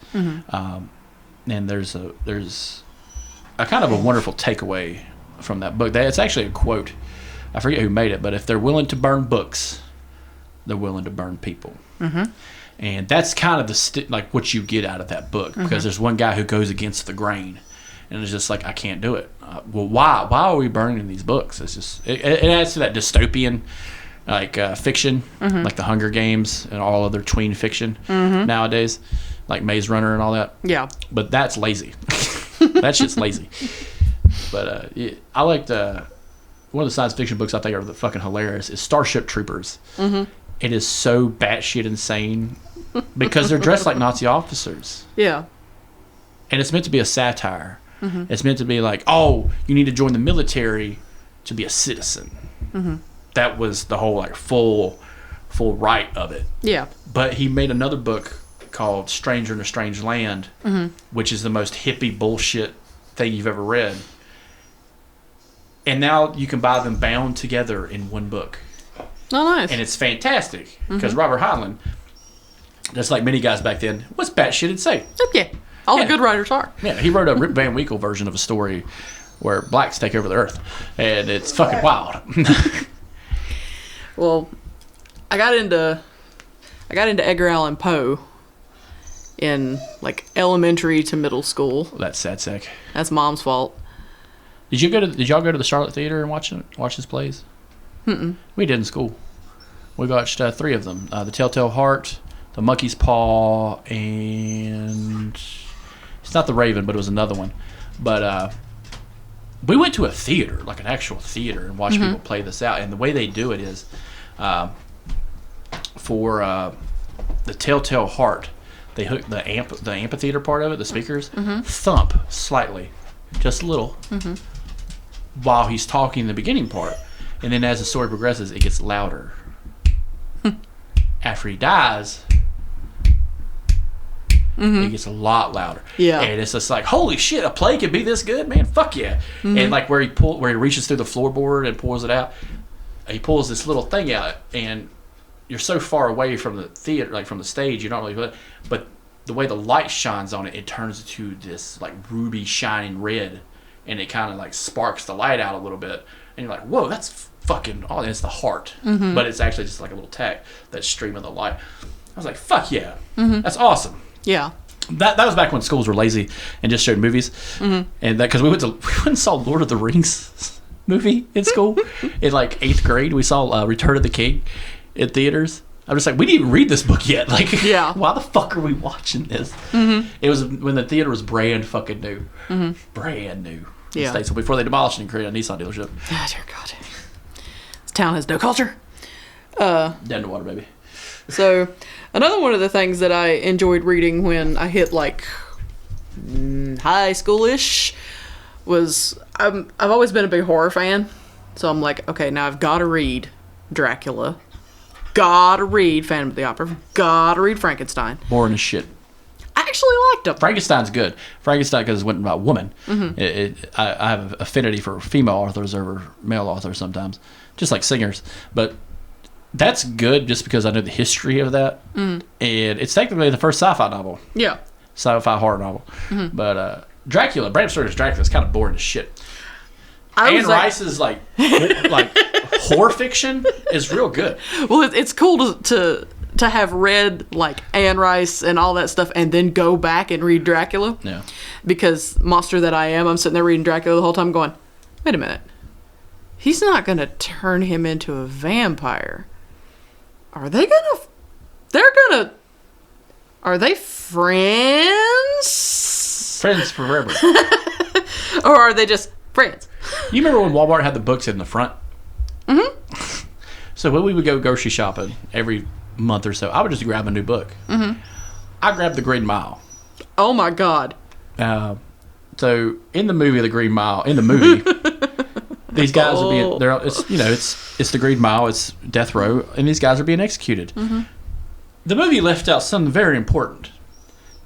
And there's a kind of a wonderful takeaway from that book. It's actually a quote. I forget who made it, but if they're willing to burn books, they're willing to burn people. Mm-hmm. And that's kind of like what you get out of that book, because there's one guy who goes against the grain, and it's just like, I can't do it. Well, why are we burning these books? It's just it adds to that dystopian like fiction, like the Hunger Games and all other tween fiction nowadays. Like Maze Runner and all that. Yeah. But that's lazy. That shit's lazy. But I liked one of the science fiction books I think are fucking hilarious is Starship Troopers. Mm-hmm. It is so batshit insane because they're dressed like Nazi officers. Yeah. And it's meant to be a satire. Mm-hmm. It's meant to be like, oh, you need to join the military to be a citizen. Mm-hmm. That was the whole like full right of it. Yeah. But he made another book called Stranger in a Strange Land, which is the most hippie bullshit thing you've ever read. And now you can buy them bound together in one book. Oh, nice. And it's fantastic because Robert Heinlein, just like many guys back then, was batshit insane. Yeah. All the good writers are. Yeah, he wrote a Rip Van Winkle version of a story where blacks take over the earth, and it's fucking wild. Well, I got into Edgar Allan Poe in like elementary to middle school. That's sad sack. That's Mom's fault. Did y'all go to the Charlotte Theater and watch his plays? Mm-mm. We did in school. We watched 3 of them: The Telltale Heart, The Monkey's Paw, and it's not The Raven, but it was another one. But we went to a theater, like an actual theater, and watched people play this out. And the way they do it is, for The Telltale Heart, they hook the amphitheater part of it, the speakers, thump slightly, just a little, while he's talking the beginning part. And then as the story progresses, it gets louder. After he dies, it gets a lot louder. Yeah. And it's just like, holy shit, a play could be this good, man. Fuck yeah. And like where he reaches through the floorboard and pulls it out, he pulls this little thing out, and you're so far away from the theater, like from the stage, you don't really feel it. But the way the light shines on it, it turns into this like ruby shining red, and it kind of like sparks the light out a little bit. And you're like, whoa, that's fucking awesome. And it's the heart. But it's actually just like a little tack that's streaming the light. I was like, fuck yeah. That's awesome. Yeah. That was back when schools were lazy and just showed movies. And that, because we went and saw Lord of the Rings movie in school. In like 8th grade, we saw Return of the King in theaters. I'm just like, we didn't even read this book yet. Like, why the fuck are we watching this? It was when the theater was brand fucking new. Brand new. Yeah. States. So before they demolished it and created a Nissan dealership. Oh, dear God. This town has no culture. Dead in water, baby. So, another one of the things that I enjoyed reading when I hit like high schoolish was I've always been a big horror fan. So I'm like, okay, now I've got to read Dracula. Gotta read Phantom of the Opera. Gotta read Frankenstein. Boring as shit. I actually liked them. Frankenstein's good. Frankenstein, because it's written about woman. I have an affinity for female authors over male authors sometimes, just like singers. But that's good just because I know the history of that. And it's technically the first sci-fi novel. Yeah. Sci-fi horror novel. But Dracula, Bram Stoker's Dracula is kind of boring as shit. Anne Rice's like horror fiction is real good. Well, it's cool to have read like Anne Rice and all that stuff and then go back and read Dracula. Yeah. Because monster that I am, I'm sitting there reading Dracula the whole time going, wait a minute. He's not going to turn him into a vampire. Are they friends? Friends forever. Or are they just friends? You remember when Walmart had the books in the front? So when we would go grocery shopping every month or so, I would just grab a new book. I grabbed The Green Mile. Oh my God. So in the movie The Green Mile, these guys are being it's The Green Mile, it's death row, and these guys are being executed. The movie left out something very important.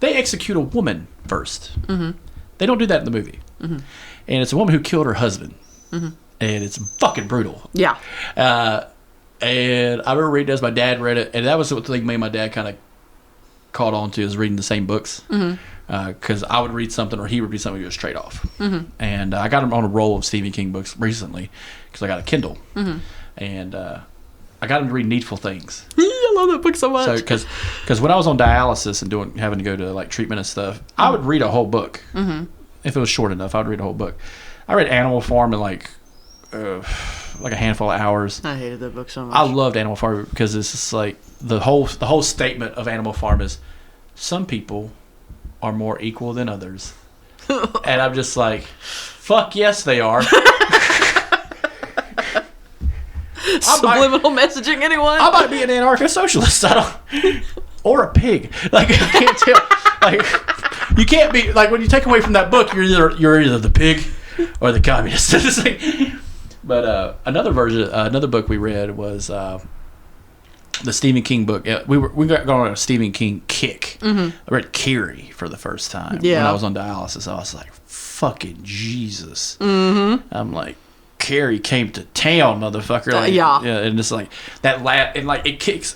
They execute a woman first. They don't do that in the movie. And it's a woman who killed her husband. And it's fucking brutal. Yeah. And I remember reading it as my dad read it, and that was what thing me and my dad kind of caught on to, is reading the same books. Because I would read something or he would read something he was straight off. And I got him on a roll of Stephen King books recently because I got a Kindle. And I got him to read Needful Things. I love that book so much. So because when I was on dialysis and having to go to like treatment and stuff, I would read a whole book. If it was short enough, I would read a whole book. I read Animal Farm in like a handful of hours. I hated that book so much. I loved Animal Farm because it's just like the whole statement of Animal Farm is some people are more equal than others. And I'm just like, fuck yes they are. Subliminal messaging, anyone? I might be an anarcho-socialist. Or a pig. Like, I can't tell. Like, You can't be like when you take away from that book, you're either the pig or the communist. But another book we read was the Stephen King book. We got going on a Stephen King kick. I read Carrie for the first time when I was on dialysis. I was like, fucking Jesus. I'm like, Carrie came to town, motherfucker. Like, and it's like that and like it kicks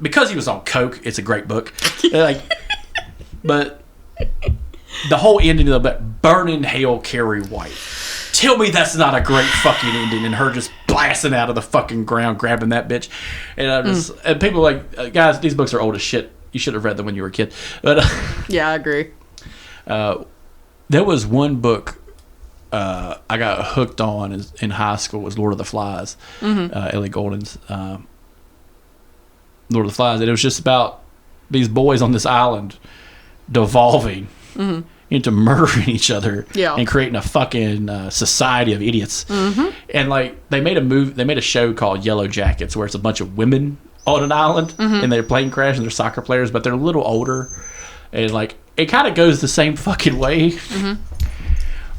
because he was on coke. It's a great book. Like, but the whole ending of the burn in hell, Carrie White. Tell me that's not a great fucking ending, and her just blasting out of the fucking ground, grabbing that bitch. And I just and people like, guys, these books are old as shit. You should have read them when you were a kid. But yeah, I agree. There was one book I got hooked on in high school was Lord of the Flies, Ellie Goulding's Lord of the Flies, and it was just about these boys on this island devolving into murdering each other and creating a fucking society of idiots. And like they made a show called Yellow Jackets where it's a bunch of women on an island and they're plane crash and they're soccer players, but they're a little older, and like it kind of goes the same fucking way.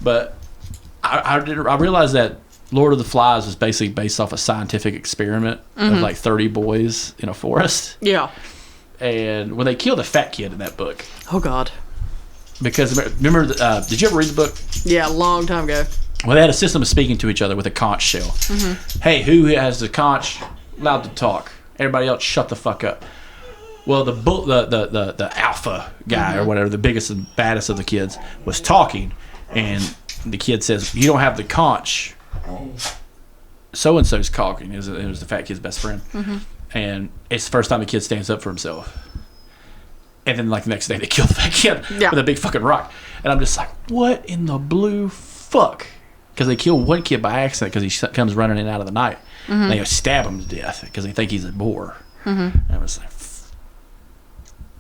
But I realized that Lord of the Flies was basically based off a scientific experiment of like 30 boys in a forest. Yeah. And when they killed a fat kid in that book. Oh, God. Because, remember, did you ever read the book? Yeah, a long time ago. Well, they had a system of speaking to each other with a conch shell. Hey, who has the conch? Allowed to talk. Everybody else, shut the fuck up. Well, the alpha guy or whatever, the biggest and baddest of the kids, was talking, and the kid says, "You don't have the conch. So and so's talking." It was the fat kid's best friend, and it's the first time the kid stands up for himself. And then, like the next day, they kill the fat kid with a big fucking rock. And I'm just like, what in the blue fuck? Because they kill one kid by accident because he comes running in out of the night. And they stab him to death because they think he's a boar. And I was like,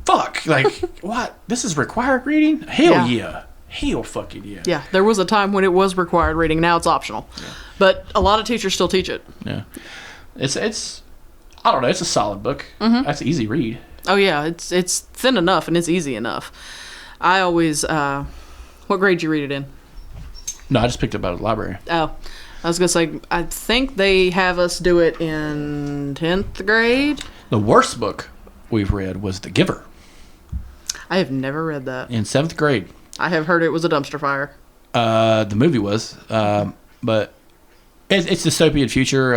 fuck. Like, what? This is required reading? Hell yeah. Hell fucking yeah. Yeah, there was a time when it was required reading. Now it's optional. Yeah. But a lot of teachers still teach it. Yeah. It's I don't know. It's a solid book. That's an easy read. Oh, yeah. It's thin enough and it's easy enough. I always... what grade did you read it in? No, I just picked it up out of the library. Oh. I was going to say, I think they have us do it in 10th grade. The worst book we've read was The Giver. I have never read that. In 7th grade. I have heard it was a dumpster fire. The movie was. But it's dystopian future.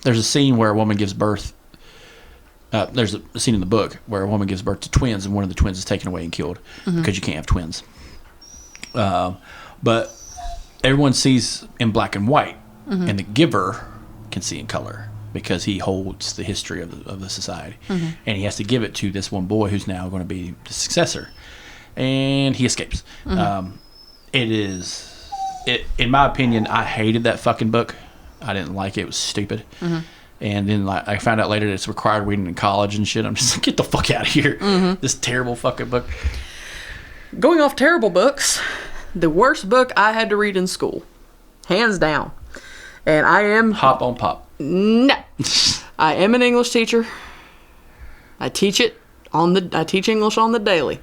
There's a scene where a woman gives birth. There's a scene in the book where a woman gives birth to twins, and one of the twins is taken away and killed because you can't have twins. But everyone sees in black and white, and the giver can see in color because he holds the history of the society, and he has to give it to this one boy who's now going to be the successor, and he escapes. In my opinion, I hated that fucking book. I didn't like it. It was stupid. And then like I found out later that it's required reading in college and shit. I'm just like, get the fuck out of here. This terrible fucking book. Going off terrible books, the worst book I had to read in school, hands down. And I am... Hop on Pop. No. I am an English teacher. I teach English on the daily.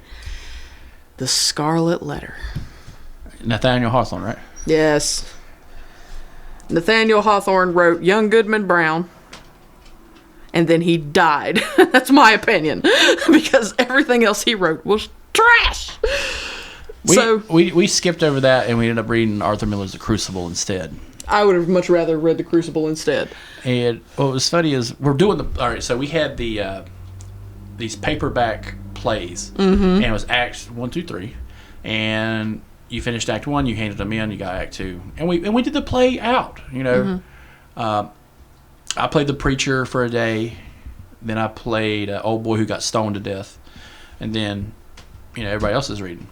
The Scarlet Letter. Nathaniel Hawthorne, right? Yes. Nathaniel Hawthorne wrote Young Goodman Brown, and then he died. That's my opinion, because everything else he wrote was trash. We skipped over that, and we ended up reading Arthur Miller's The Crucible instead. I would have much rather read The Crucible instead. And what was funny is we're doing all right, so we had these paperback plays, and it was acts 1, 2, 3, and you finished Act 1, you handed them in, you got Act 2. And we did the play out, you know. I played the preacher for a day. Then I played an old boy who got stoned to death. And then, you know, everybody else is reading.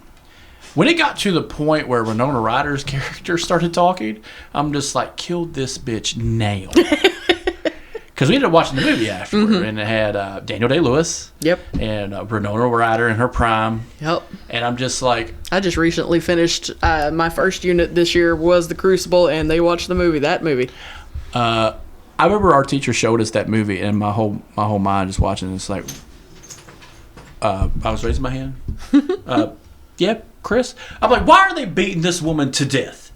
When it got to the point where Winona Ryder's character started talking, I'm just like, kill this bitch now. Because we ended up watching the movie afterward, and it had Daniel Day-Lewis. Yep. And Winona Ryder in her prime. Yep. And I'm just like... I just recently finished... my first unit this year was The Crucible, and they watched that movie. I remember our teacher showed us that movie, and my whole mind just watching it, it's like... I was raising my hand. "Yep, Chris." I'm like, "Why are they beating this woman to death?"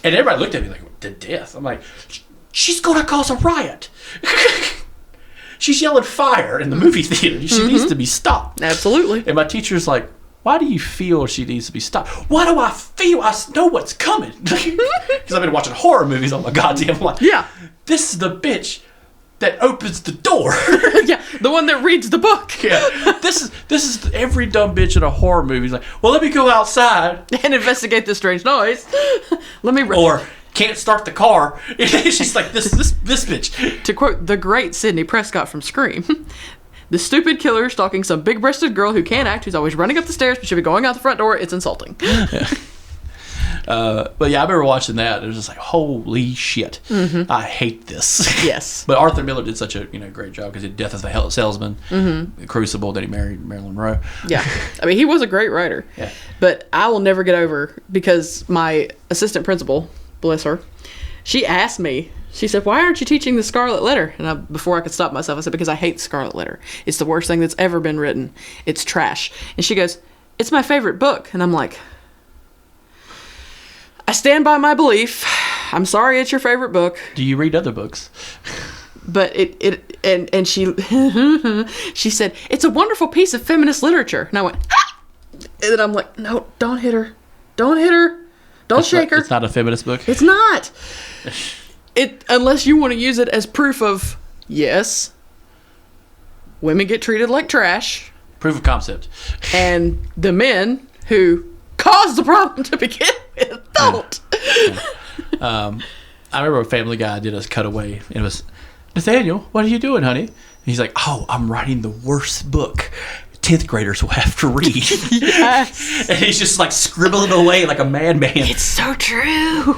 And everybody looked at me like, "To death?" I'm like, "She's gonna cause a riot." She's yelling fire in the movie theater. She needs to be stopped. Absolutely. And my teacher's like, "Why do you feel she needs to be stopped?" "Why do I feel? I know what's coming." Because I've been watching horror movies on my goddamn life. Yeah. This is the bitch that opens the door. Yeah, the one that reads the book. Yeah. This is every dumb bitch in a horror movie. Is like, "Well, let me go outside And investigate this strange noise. Let me... or can't start the car." She's like, this bitch. To quote the great Sidney Prescott from Scream, "The stupid killer stalking some big-breasted girl who can't act, who's always running up the stairs but should be going out the front door. It's insulting." But yeah, I remember watching that. It was just like, holy shit. I hate this. Yes. But Arthur Miller did such a great job because he did Death of the Salesman, Crucible, then he married Marilyn Monroe. Yeah. I mean, he was a great writer. Yeah. But I will never get over, because my assistant principal, bless her, she asked me, she said, "Why aren't you teaching the Scarlet Letter?" And before I could stop myself, I said, "Because I hate the Scarlet Letter. It's the worst thing that's ever been written. It's trash." And she goes, "It's my favorite book." And I'm like, I stand by my belief. I'm sorry it's your favorite book. Do you read other books? But and she she said, "It's a wonderful piece of feminist literature." And I went, "Ah!" And then I'm like, "No, don't hit her. Don't hit her. Don't shake her." It's not a feminist book? It's not. Unless you want to use it as proof of, yes, women get treated like trash. Proof of concept. And the men who caused the problem to begin with don't. I remember a Family Guy did a cutaway. And it was, "Nathaniel, what are you doing, honey?" And he's like, "Oh, I'm writing the worst book 10th graders will have to read." Yes. And he's just like scribbling away like a madman. It's so true.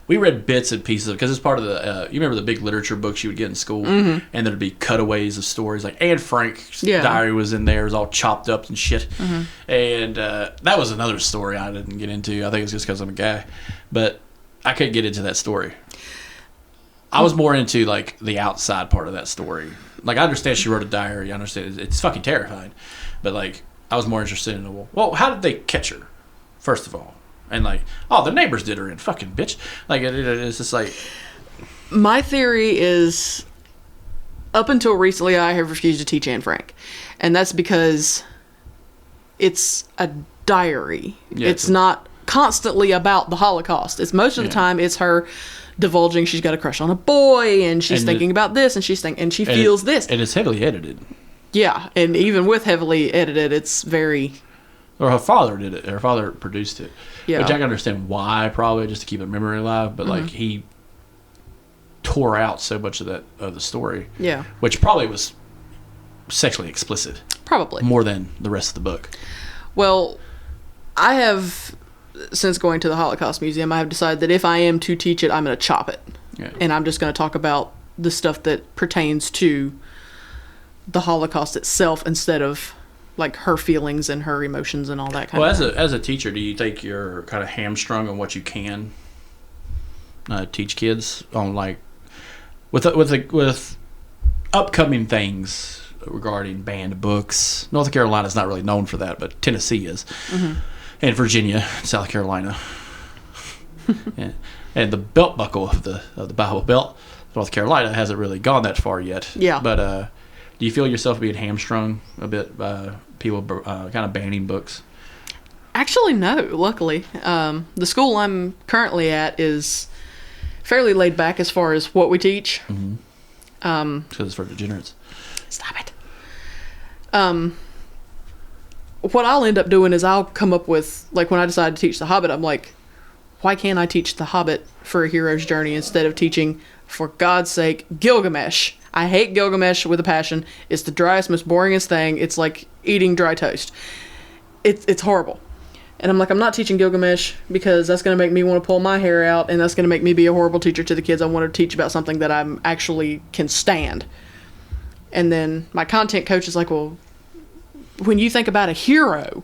We read bits and pieces because it's part of the. You remember the big literature books you would get in school, and there'd be cutaways of stories. Like Anne Frank's diary was in there; it was all chopped up and shit. And that was another story I didn't get into. I think it's just because I'm a guy, but I couldn't get into that story. I was more into like the outside part of that story. Like I understand she wrote a diary. I understand it's fucking terrifying, but like I was more interested in well, how did they catch her? First of all. And like, oh, the neighbors did her in, fucking bitch. Like it's just like. My theory is, up until recently, I have refused to teach Anne Frank, and that's because it's a diary. Yeah, it's not constantly about the Holocaust. It's most of the time it's her divulging she's got a crush on a boy, and she's thinking about this, and she feels this, and it's heavily edited. Yeah, and even with heavily edited, it's very. Or her father did it. Her father produced it. Yeah. Which I can understand why, probably, just to keep a memory alive. But, like, he tore out so much of the story. Yeah. Which probably was sexually explicit. Probably. More than the rest of the book. Well, I have, since going to the Holocaust Museum, I have decided that if I am to teach it, I'm going to chop it. Yeah. And I'm just going to talk about the stuff that pertains to the Holocaust itself instead of like her feelings and her emotions and all that kind of thing. Well, as a teacher, do you think you're kind of hamstrung on what you can teach kids on, like, with upcoming things regarding banned books? North Carolina's not really known for that, but Tennessee is, and Virginia, South Carolina, and the belt buckle of the Bible Belt, North Carolina hasn't really gone that far yet. Yeah, but. Do you feel yourself being hamstrung a bit by people kind of banning books? Actually, no, luckily. The school I'm currently at is fairly laid back as far as what we teach. Because it's for degenerates. Stop it. What I'll end up doing is I'll come up with, like when I decide to teach The Hobbit, I'm like, why can't I teach The Hobbit for a hero's journey instead of teaching, for God's sake, Gilgamesh? I hate Gilgamesh with a passion. It's the driest, most boringest thing. It's like eating dry toast. It's horrible. And I'm like, I'm not teaching Gilgamesh because that's going to make me want to pull my hair out, and that's going to make me be a horrible teacher to the kids. I want to teach about something that I'm actually can stand. And then my content coach is like, well, when you think about a hero,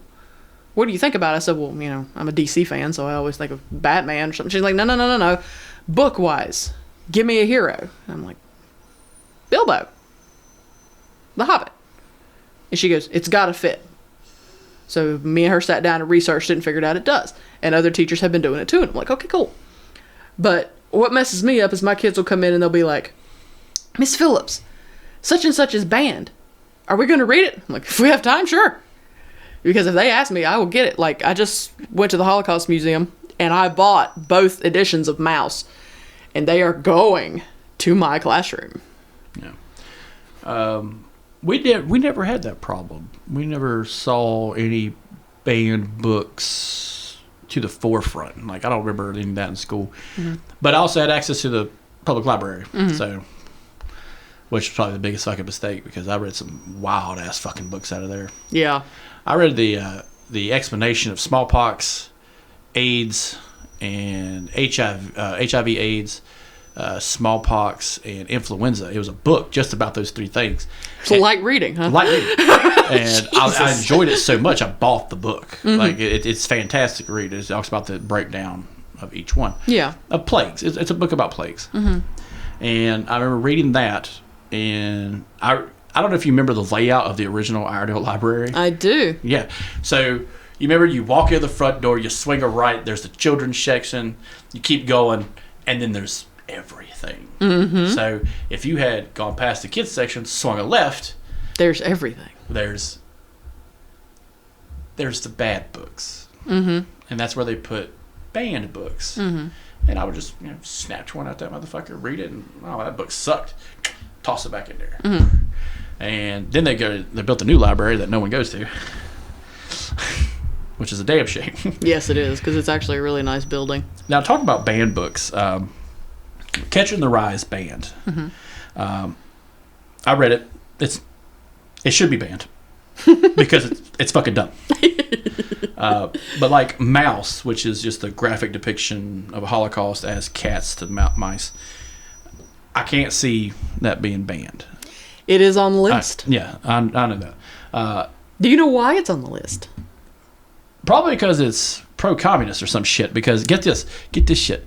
what do you think about? I said, well, I'm a DC fan, so I always think of Batman or something. She's like, no. Book-wise, give me a hero. And I'm like, Bilbo, The Hobbit. And she goes, it's got to fit. So me and her sat down and researched it and figured out it does. And other teachers have been doing it too. And I'm like, okay, cool. But what messes me up is my kids will come in and they'll be like, Miss Phillips, such and such is banned. Are we going to read it? I'm like, if we have time, sure. Because if they ask me, I will get it. Like, I just went to the Holocaust Museum and I bought both editions of Mouse. And they are going to my classroom. Yeah. We never had that problem. We never saw any banned books to the forefront. Like, I don't remember any of that in school. Mm-hmm. But I also had access to the public library. Mm-hmm. So, which was probably the biggest fucking mistake because I read some wild ass fucking books out of there. Yeah. I read the explanation of smallpox, AIDS, and HIV/AIDS, smallpox, and influenza. It was a book just about those three things. So light reading, huh? Light reading. And I enjoyed it so much, I bought the book. Mm-hmm. Like, it's fantastic to read. It talks about the breakdown of each one. Yeah. Of plagues. It's a book about plagues. Mm-hmm. And I remember reading that, and I don't know if you remember the layout of the original Iredale Library. I do. Yeah. So you remember you walk in the front door, you swing a right, there's the children's section, you keep going, and then there's everything. Mm-hmm. So if you had gone past the kids section, swung a left, there's everything. There's the bad books. Mm-hmm. And that's where they put banned books. Mm-hmm. And I would just snatch one out that motherfucker, read it, and that book sucked. Toss it back in there. Mm-hmm. And then they built a new library that no one goes to, which is a damn shame. Yes, it is, because it's actually a really nice building. Now, talking about banned books, Catcher in the Rye is banned. Mm-hmm. I read it. It should be banned because it's fucking dumb. But like Mouse, which is just a graphic depiction of a Holocaust as cats to mice, I can't see that being banned. It is on the list. I know that. Do you know why it's on the list? Probably because it's pro-communist or some shit. Because get this shit.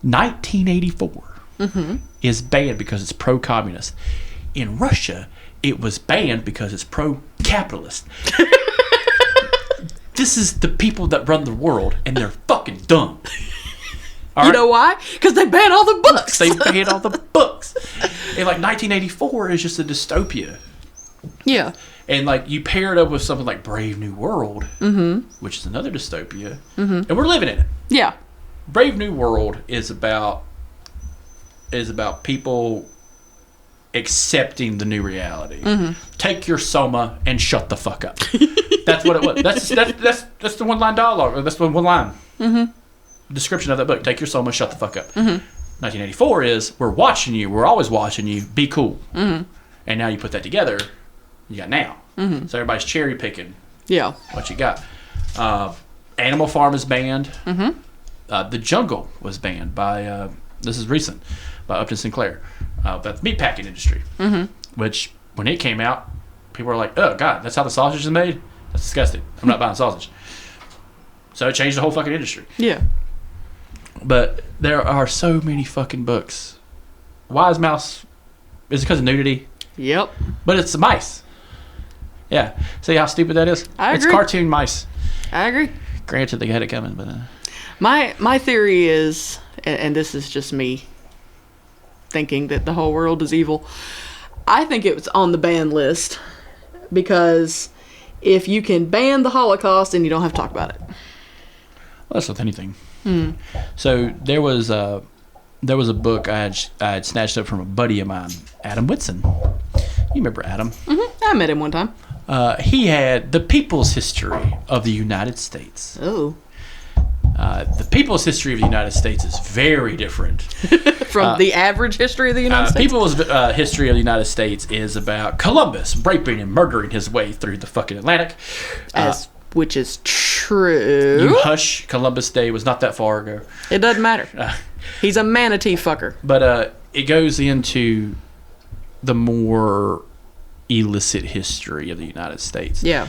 1984 mm-hmm. is banned because it's pro-communist. In Russia, it was banned because it's pro-capitalist. This is the people that run the world, and they're fucking dumb. You know why? Because they ban all the books. They ban all the books. And like 1984 is just a dystopia. Yeah. And like you pair it up with something like Brave New World, mm-hmm. which is another dystopia, mm-hmm. and we're living in it. Yeah. Brave New World is about people accepting the new reality. Mm-hmm. Take your soma and shut the fuck up. That's what it was. That's the one line dialogue. Or that's the one line. Mm-hmm. Description of that book. Take your soma, shut the fuck up. Mm-hmm. 1984 is we're watching you. We're always watching you. Be cool. Mm-hmm. And now you put that together, you got now. Mm-hmm. So everybody's cherry picking. Yeah. What you got? Animal Farm is banned. Mm-hmm. The Jungle was banned by this is recent by Upton Sinclair. That's the meatpacking industry. Mm-hmm. Which when it came out, people were like, "Oh God, that's how the sausage is made? That's disgusting. I'm not buying sausage." So it changed the whole fucking industry. Yeah. But there are so many fucking books. Why is Mouse? Is it because of nudity? Yep. But it's the mice. Yeah. See how stupid that is? I agree. It's cartoon mice. I agree. Granted, they had it coming, but... My theory is, and this is just me thinking that the whole world is evil, I think it was on the ban list because if you can ban the Holocaust, then you don't have to talk about it. Well, that's with anything. So there was a book I had snatched up from a buddy of mine, Adam Whitson. You remember Adam? Mm-hmm. I met him one time. He had The People's History of the United States. Oh. The People's History of the United States is very different from the average history of the United States. People's History of the United States is about Columbus raping and murdering his way through the fucking Atlantic. Which is true. You hush. Columbus Day was not that far ago. It doesn't matter. He's a manatee fucker. But it goes into the more illicit history of the United States. Yeah.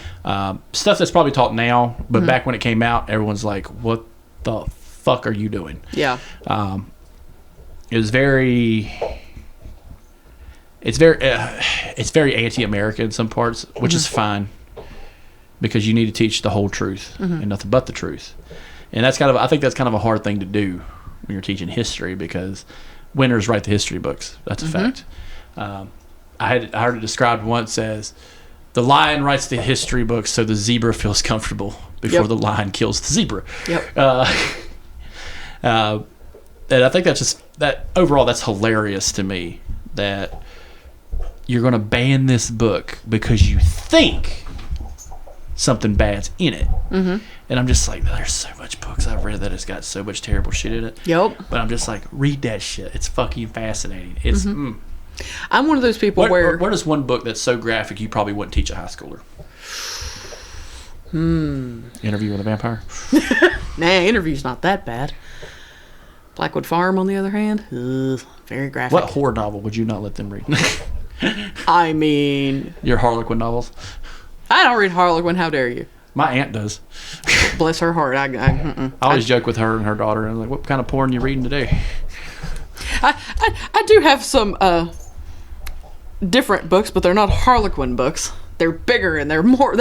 Stuff that's probably taught now, but back when it came out, everyone's like, "What the fuck are you doing?" Yeah. It was very. It's very anti-American in some parts, which is fine. because you need to teach the whole truth and nothing but the truth. And I think that's kind of a hard thing to do when you're teaching history, because winners write the history books. That's a fact. I heard it described once as the lion writes the history books so the zebra feels comfortable before the lion kills the zebra. And I think that overall that's hilarious to me, that you're going to ban this book because you think something bad's in it. And I'm just like, there's so much books I've read that has got so much terrible shit in it. But I'm just like, read that shit. It's fucking fascinating. It's I'm one of those people where... What is one book that's so graphic you probably wouldn't teach a high schooler? Interview with a Vampire? Nah, Interview's not that bad. Blackwood Farm, on the other hand, very graphic. What horror novel would you not let them read? I mean... Your Harlequin novels? I don't read Harlequin, how dare you? My aunt does. Bless her heart. I always joke with her and her daughter, and I'm like, what kind of porn you reading today? I do have some different books, but they're not Harlequin books. They're bigger and they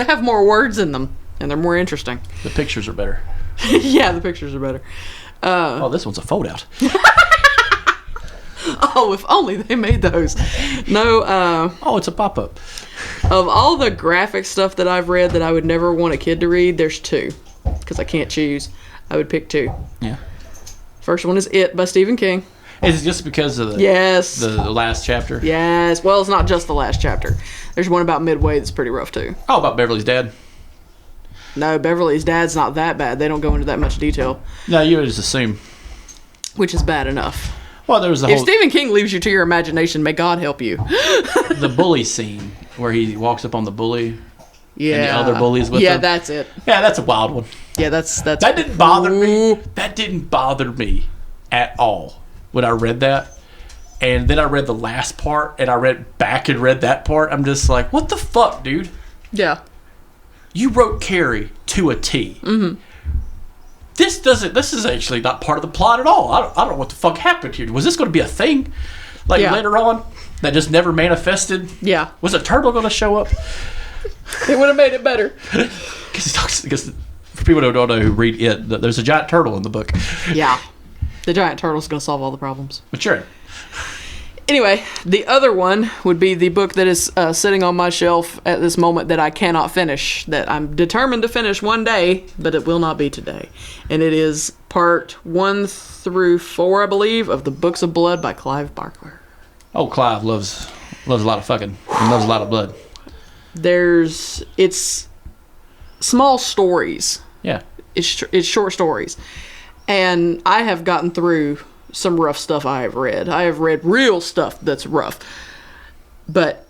have more words in them, and they're more interesting. The pictures are better. Yeah, the pictures are better. This one's a fold out. Oh, if only they made those. No. It's a pop up. Of all the graphic stuff that I've read that I would never want a kid to read, there's two, because I can't choose. I would pick two. Yeah. First one is It by Stephen King. Is it just because of the last chapter? Yes. Well, it's not just the last chapter. There's one about midway that's pretty rough too. Oh, about Beverly's dad? No, Beverly's dad's not that bad. They don't go into that much detail. No, you would just assume. Which is bad enough. Well, there was If Stephen King leaves you to your imagination, may God help you. The bully scene where he walks up on the bully. Yeah. And the other bullies with him. Yeah, that's it. Yeah, that's a wild one. Yeah, that's. That didn't bother me. That didn't bother me at all when I read that. And then I read the last part, and I read back and read that part. I'm just like, what the fuck, dude? Yeah. You wrote Carrie to a T. This is actually not part of the plot at all. I don't know what the fuck happened here. Was this going to be a thing? Later on? That just never manifested? Yeah. Was a turtle going to show up? It would have made it better. Because for people who don't know who read it, there's a giant turtle in the book. Yeah. The giant turtle's going to solve all the problems. But sure. Anyway, the other one would be the book that is sitting on my shelf at this moment that I cannot finish, that I'm determined to finish one day, but it will not be today. And it is part 1 through 4, I believe, of the Books of Blood by Clive Barker. Oh, Clive loves a lot of fucking, and loves a lot of blood. It's small stories. Yeah. It's short stories. And I have gotten through some rough stuff I have read. I have read real stuff that's rough. But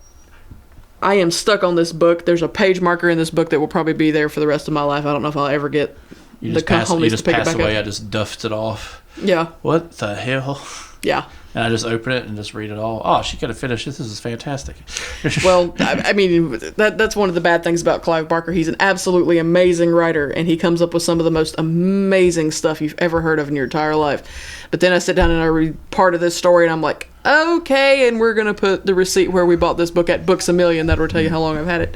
I am stuck on this book. There's a page marker in this book that will probably be there for the rest of my life. I don't know if I'll ever get you just pass away. I just duffed it off. Yeah. What the hell? Yeah. And I just open it and just read it all. Oh, she could have finished this. This is fantastic. Well, I mean, that's one of the bad things about Clive Barker. He's an absolutely amazing writer, and he comes up with some of the most amazing stuff you've ever heard of in your entire life. But then I sit down and I read part of this story, and I'm like, okay, and we're going to put the receipt where we bought this book at Books A Million. That'll tell you how long I've had it.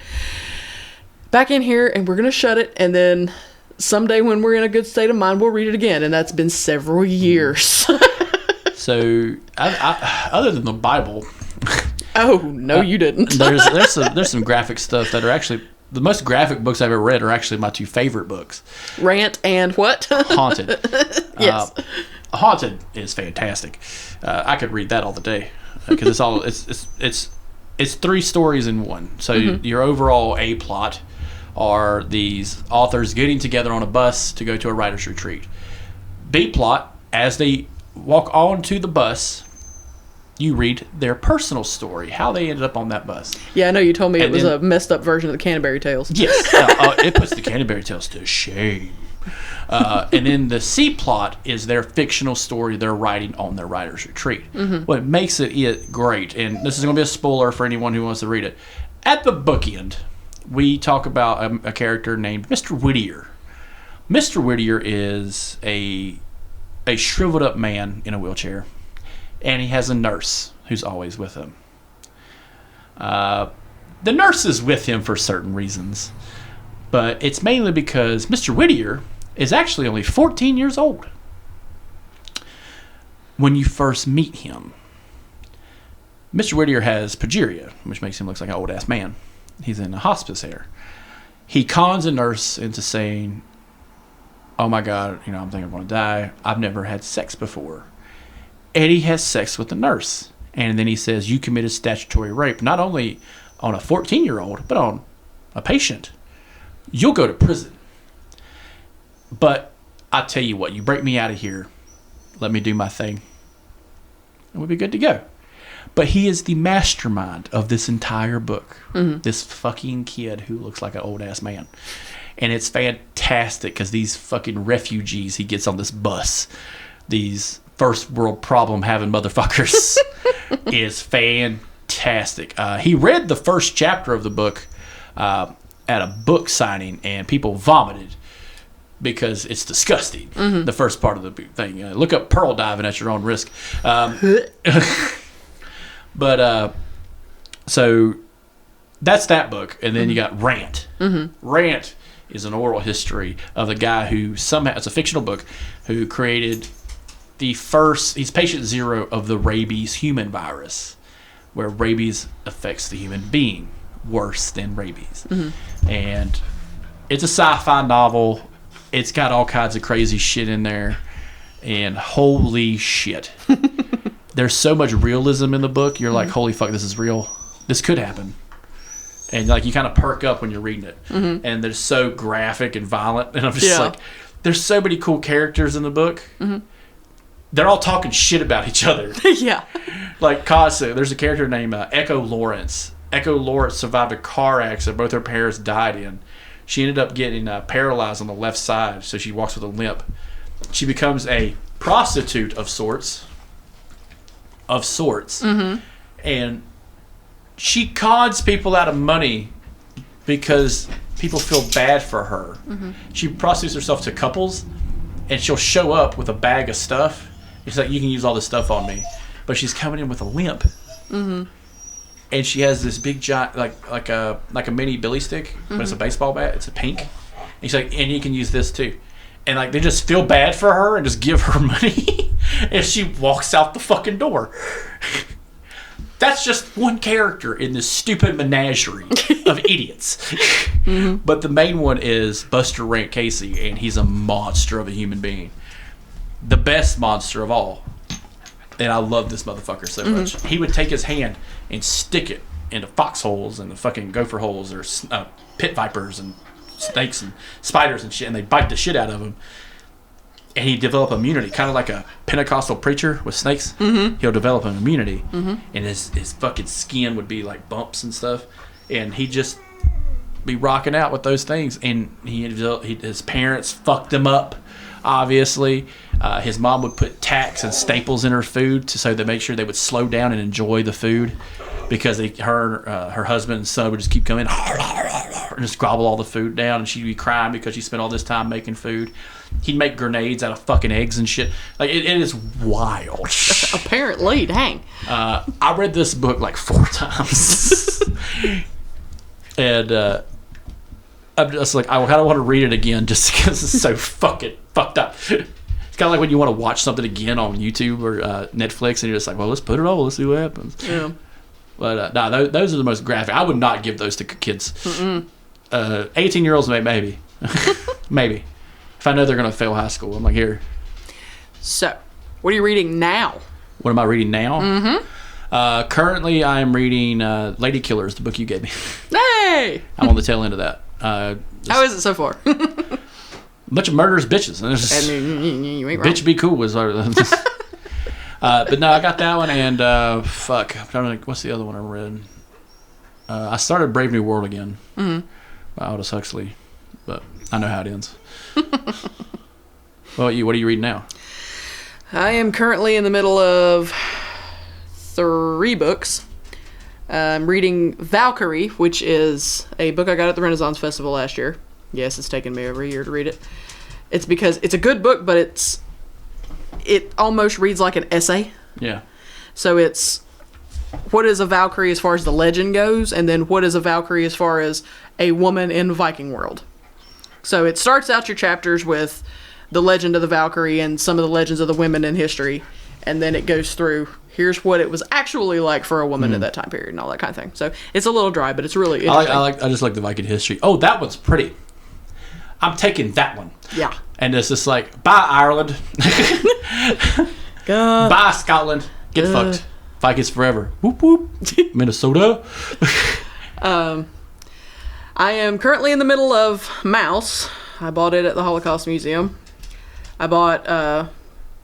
Back in here, and we're going to shut it, and then someday when we're in a good state of mind, we'll read it again. And that's been several years. So, other than the Bible... Oh, no, you didn't. there's some graphic stuff that are actually... The most graphic books I've ever read are actually my two favorite books. Rant and what? Haunted. Yes. Haunted is fantastic. I could read that all the day. Because it's 3 stories in one. So your overall A plot are these authors getting together on a bus to go to a writer's retreat. B plot, as they walk onto the bus, you read their personal story, how they ended up on that bus. Yeah, I know you told me it was a messed up version of the Canterbury Tales. Yes, it puts the Canterbury Tales to shame. And then the C plot is their fictional story they're writing on their writer's retreat. What makes it great, and this is going to be a spoiler for anyone who wants to read it, at the bookend, we talk about a character named Mr. Whittier. Mr. Whittier is a shriveled up man in a wheelchair, and he has a nurse who's always with him. The nurse is with him for certain reasons, But it's mainly because Mr. Whittier is actually only 14 years old when you first meet him. Mr. Whittier has progeria, which makes him look like an old-ass man. He's in a hospice here. He cons a nurse into saying, oh my God, I'm thinking I'm going to die. I've never had sex before. And he has sex with the nurse. And then he says, you committed statutory rape, not only on a 14-year-old, but on a patient. You'll go to prison. But I tell you what, you break me out of here, let me do my thing, and we'll be good to go. But he is the mastermind of this entire book. Mm-hmm. This fucking kid who looks like an old-ass man. And it's fantastic because these fucking refugees he gets on this bus, these first world problem having motherfuckers, is fantastic. He read the first chapter of the book at a book signing, and people vomited because it's disgusting. Mm-hmm. The first part of the thing. Look up pearl diving at your own risk. But so that's that book, and then you got Rant. Mm-hmm. Rant is an oral history of the guy who somehow, it's a fictional book, who created he's patient zero of the rabies human virus, where rabies affects the human being worse than rabies. Mm-hmm. And it's a sci-fi novel. It's got all kinds of crazy shit in there, and holy shit. There's so much realism in the book. You're like, holy fuck, this is real. This could happen. And like you kind of perk up when you're reading it. Mm-hmm. And they're so graphic and violent. And I'm just like, there's so many cool characters in the book. Mm-hmm. They're all talking shit about each other. Yeah. Like Casa, there's a character named Echo Lawrence. Echo Lawrence survived a car accident both her parents died in. She ended up getting paralyzed on the left side, so she walks with a limp. She becomes a prostitute of sorts. Mm-hmm. And she cons people out of money because people feel bad for her. Mm-hmm. She prostitutes herself to couples, and she'll show up with a bag of stuff. It's like, you can use all this stuff on me, but she's coming in with a limp. Mm-hmm. And she has this big giant, like a mini billy stick, mm-hmm. but it's a baseball bat. It's a pink. And she's like, and you can use this too. And like they just feel bad for her and just give her money, and she walks out the fucking door. That's just one character in this stupid menagerie of idiots. Mm-hmm. But the main one is Buster Rant Casey, and he's a monster of a human being. The best monster of all. And I love this motherfucker so mm-hmm. much. He would take his hand and stick it into foxholes and the fucking gopher holes or pit vipers and snakes and spiders and shit, and they bite the shit out of him. And he'd develop immunity, kind of like a Pentecostal preacher with snakes. Mm-hmm. He'll develop an immunity, mm-hmm. and his fucking skin would be like bumps and stuff, and he'd just be rocking out with those things. And his parents fucked him up, obviously. His mom would put tacks and staples in her food so they make sure they would slow down and enjoy the food, because her husband and son would just keep coming and just gobble all the food down, and she'd be crying because she spent all this time making food. He'd make grenades out of fucking eggs and shit. Like it is wild. Apparently, dang. I read this book like 4 times, and I'm just like, I kind of want to read it again just because it's so fucking fucked up. It's kind of like when you want to watch something again on YouTube or Netflix, and you're just like, well, let's put it on, let's see what happens. Yeah. But those are the most graphic. I would not give those to kids. 18-year-olds, maybe. Maybe. If I know they're going to fail high school, I'm like, here. So, what are you reading now? What am I reading now? Mm-hmm. Currently, I'm reading Lady Killers, the book you gave me. Hey! I'm on the tail end of that. How is it so far? A bunch of murderous bitches. And just, you ain't wrong. Bitch be cool was our... but no, I got that one, and fuck. I'm trying to think, what's the other one I read? I started Brave New World again. Mm-hmm. By Aldous Huxley. But I know how it ends. What are you reading now? I am currently in the middle of 3 books. I'm reading Valkyrie, which is a book I got at the Renaissance Festival last year. Yes, it's taken me over a year to read it. It's because it's a good book, but it almost reads like an essay. Yeah. So it's what is a Valkyrie as far as the legend goes, and then what is a Valkyrie as far as a woman in Viking world. So it starts out your chapters with the legend of the Valkyrie and some of the legends of the women in history, and then it goes through, here's what it was actually like for a woman at that time period and all that kind of thing. So it's a little dry, but it's really interesting. I just like the Viking history. Oh, that one's pretty. I'm taking that one. Yeah. And it's just like, bye Ireland. Bye Scotland. Get fucked. Vikings forever. Whoop whoop. Minnesota. I am currently in the middle of Mouse. I bought it at the Holocaust Museum. I bought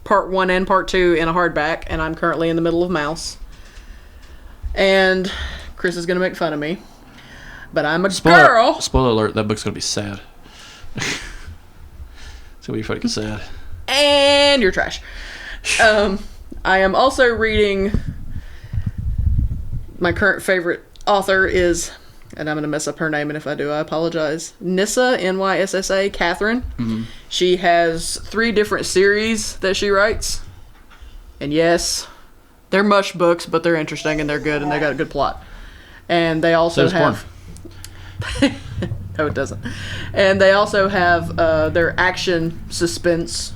part 1 and part 2 in a hardback, and I'm currently in the middle of Mouse. And Chris is going to make fun of me, but I'm a girl. Spoiler alert, that book's going to be sad. It's going to be fucking sad. And you're trash. I am also reading, my current favorite author is, and I'm going to mess up her name, and if I do, I apologize. Nyssa, Nyssa, Catherine. Mm-hmm. She has 3 different series that she writes. And yes, they're mush books, but they're interesting and they're good and they got a good plot. And they also have... No, it doesn't. And they also have their action suspense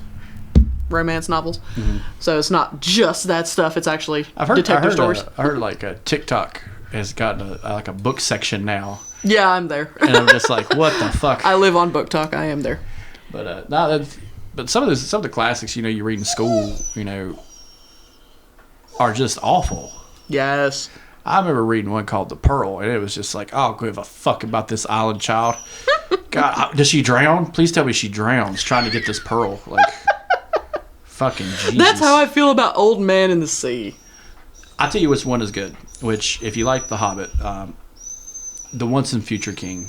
romance novels. Mm-hmm. So it's not just that stuff, it's actually detective stories. I heard like a TikTok has gotten a book section now. Yeah, I'm there. And I'm just like, what the fuck? I live on Book Talk. I am there. But but some of the classics, you read in school, are just awful. Yes. I remember reading one called The Pearl, and it was just like, I don't give a fuck about this island child. God, does she drown? Please tell me she drowns trying to get this pearl. Like, fucking Jesus. That's how I feel about Old Man in the Sea. I'll tell you which one is good. Which, if you like The Hobbit, The Once and Future King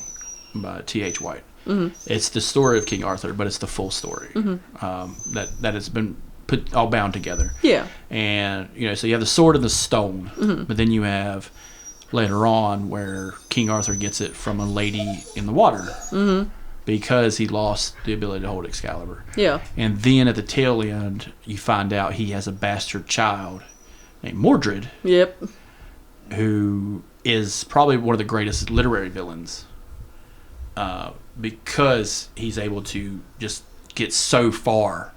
by T.H. White. Mm-hmm. It's the story of King Arthur, but it's the full story. Mm-hmm. That has been put all bound together. Yeah. And, so you have the sword and the stone, mm-hmm. but then you have later on where King Arthur gets it from a lady in the water. Mm-hmm. Because he lost the ability to hold Excalibur. Yeah. And then at the tail end, you find out he has a bastard child named Mordred. Yep. Who is probably one of the greatest literary villains. Because he's able to just get so far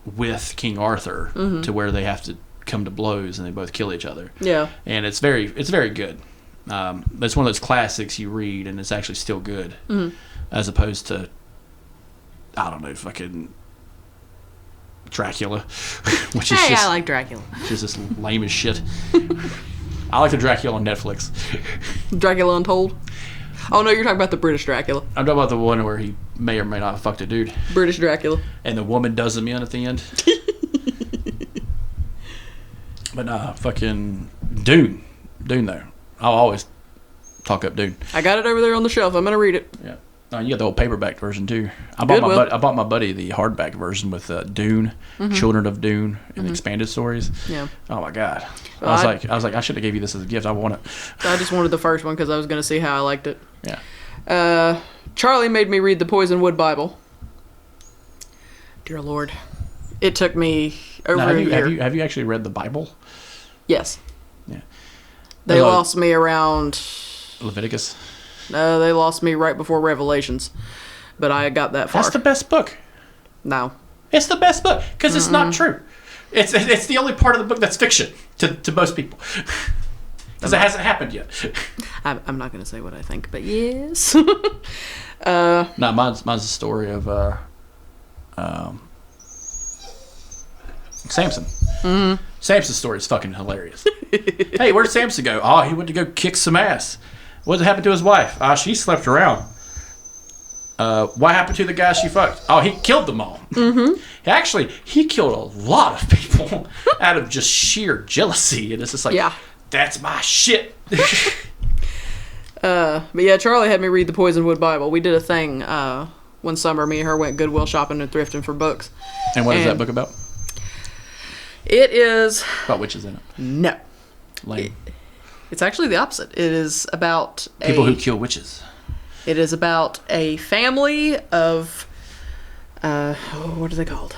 with King Arthur mm-hmm. to where they have to come to blows and they both kill each other. Yeah. And it's very good. It's one of those classics you read and it's actually still good. Mm-hmm. As opposed to, I don't know, fucking Dracula. Which is I like Dracula. Which is just lame as shit. I like the Dracula on Netflix. Dracula Untold? Oh, no, you're talking about the British Dracula. I'm talking about the one where he may or may not have fucked a dude. British Dracula. And the woman does him in at the end. But nah, fucking Dune. Dune, though. I'll always talk up Dune. I got it over there on the shelf. I'm going to read it. Yeah. You got the old paperback version, too. I bought my buddy the hardback version with Dune, mm-hmm. Children of Dune, and mm-hmm. expanded stories. Yeah. Oh, my God. Well, I was like, I should have gave you this as a gift. I want it. I just wanted the first one because I was going to see how I liked it. Yeah. Charlie made me read the Poisonwood Bible. Dear Lord. It took me over a year. Have you actually read the Bible? Yes. Yeah. They lost me around... Leviticus? No, they lost me right before Revelations. But I got that far. That's the best book. No. It's the best book because it's not true. It's the only part of the book that's fiction to most people. Because it hasn't happened yet. I'm not going to say what I think, but yes. No, mine's the story of Samson. Mm-hmm. Samson's story is fucking hilarious. Hey, where'd Samson go? Oh, he went to go kick some ass. What happened to his wife? She slept around. What happened to the guy she fucked? Oh, he killed them all. Mm-hmm. Actually, he killed a lot of people out of just sheer jealousy. And it's just like, yeah. That's my shit. But yeah, Charlie had me read the Poisonwood Bible. We did a thing one summer. Me and her went Goodwill shopping and thrifting for books. And what is that book about? It is... About witches in it? No. Lame. It's actually the opposite. It is about people who kill witches. It is about a family of... what are they called?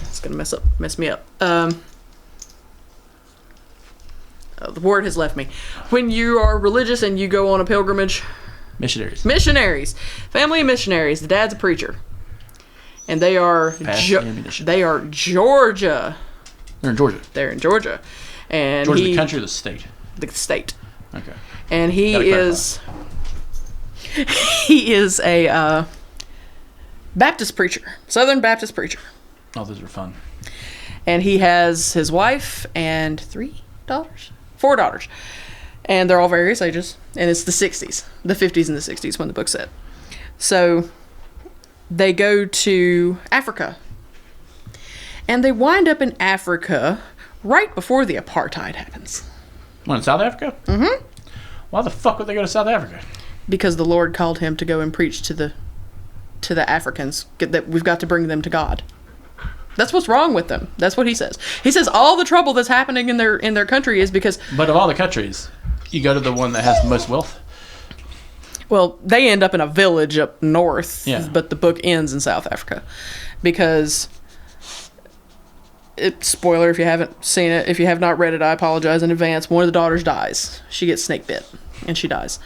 It's going to mess me up. The word has left me. When you are religious and you go on a pilgrimage Missionaries. Family of missionaries. The dad's a preacher. And they are Georgia. They're in Georgia. And Georgia, the country or the state? The state. Okay. And he is a Baptist preacher, Southern Baptist preacher. Oh, those are fun. And he has his wife and 4 daughters. And they're all various ages. And it's the 60s, the 50s and the 60s when the book's set. So they go to Africa. And they wind up in Africa right before the apartheid happens. What, in South Africa? Mm-hmm. Why the fuck would they go to South Africa? Because the Lord called him to go and preach to the Africans that we've got to bring them to God. That's what's wrong with them. That's what he says. He says all the trouble that's happening in their country is because... But of all the countries, you go to the one that has the most wealth. Well, they end up in a village up north, yeah. But the book ends in South Africa. Because... spoiler if you haven't seen it. If you have not read it, I apologize in advance. One of the daughters dies. She gets snake bit, and she dies.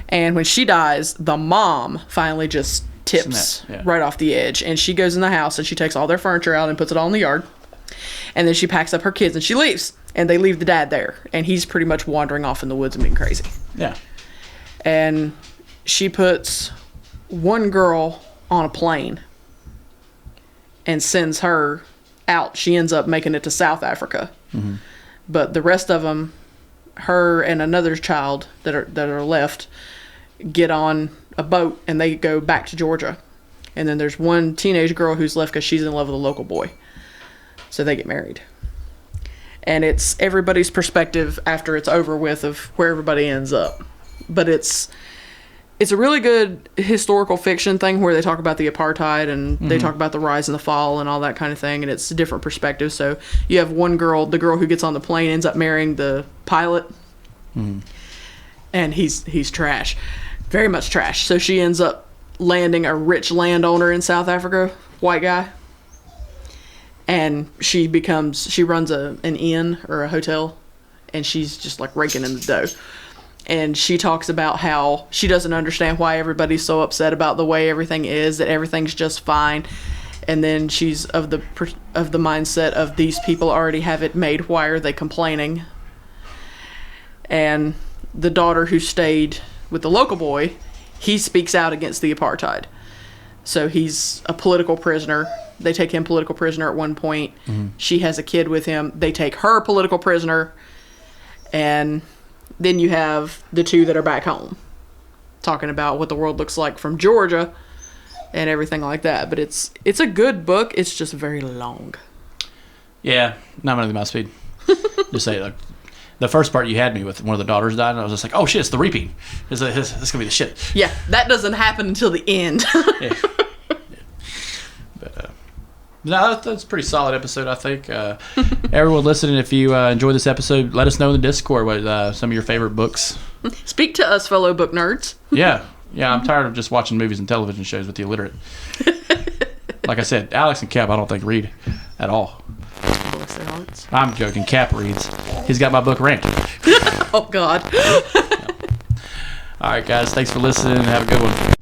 And when she dies, the mom finally just tips right off the edge. And she goes in the house, and she takes all their furniture out and puts it all in the yard. And then she packs up her kids, and she leaves. And they leave the dad there. And he's pretty much wandering off in the woods and being crazy. Yeah. And she puts one girl on a plane and sends her out. She ends up making it to South Africa. Mm-hmm. But the rest of them, her and another child that are left, get on a boat and they go back to Georgia. And then there's one teenage girl who's left because she's in love with a local boy. So they get married. And it's everybody's perspective after it's over with of where everybody ends up. But it's a really good historical fiction thing where they talk about the apartheid and they talk about the rise and the fall and all that kind of thing. And it's a different perspective. So you have one girl, the girl who gets on the plane ends up marrying the pilot. Mm-hmm. And he's trash. Very much trash. So she ends up landing a rich landowner in South Africa, white guy. And she runs an inn or a hotel. And she's just like raking in the dough. And she talks about how she doesn't understand why everybody's so upset about the way everything is, that everything's just fine. And then she's of the mindset of these people already have it made. Why are they complaining? And the daughter who stayed with the local boy, he speaks out against the apartheid. So he's a political prisoner. They take him political prisoner at one point. Mm-hmm. She has a kid with him. They take her political prisoner. And then you have the two that are back home talking about what the world looks like from Georgia and everything like that. But it's a good book. It's just very long. Yeah, not running my speed. Just say, like, the first part you had me with, one of the daughters died, and I was just like, oh shit, it's the reaping. This is going to be the shit. Yeah, that doesn't happen until the end. Yeah. But, no, that's a pretty solid episode, I think. Everyone listening, if you enjoyed this episode, let us know in the Discord what some of your favorite books. Speak to us, fellow book nerds. Yeah, I'm tired of just watching movies and television shows with the illiterate. Like I said, Alex and Cap, I don't think read at all. Bless their hearts. I'm joking. Cap reads. He's got my book ranked. Oh, God. All right, guys. Thanks for listening. Have a good one.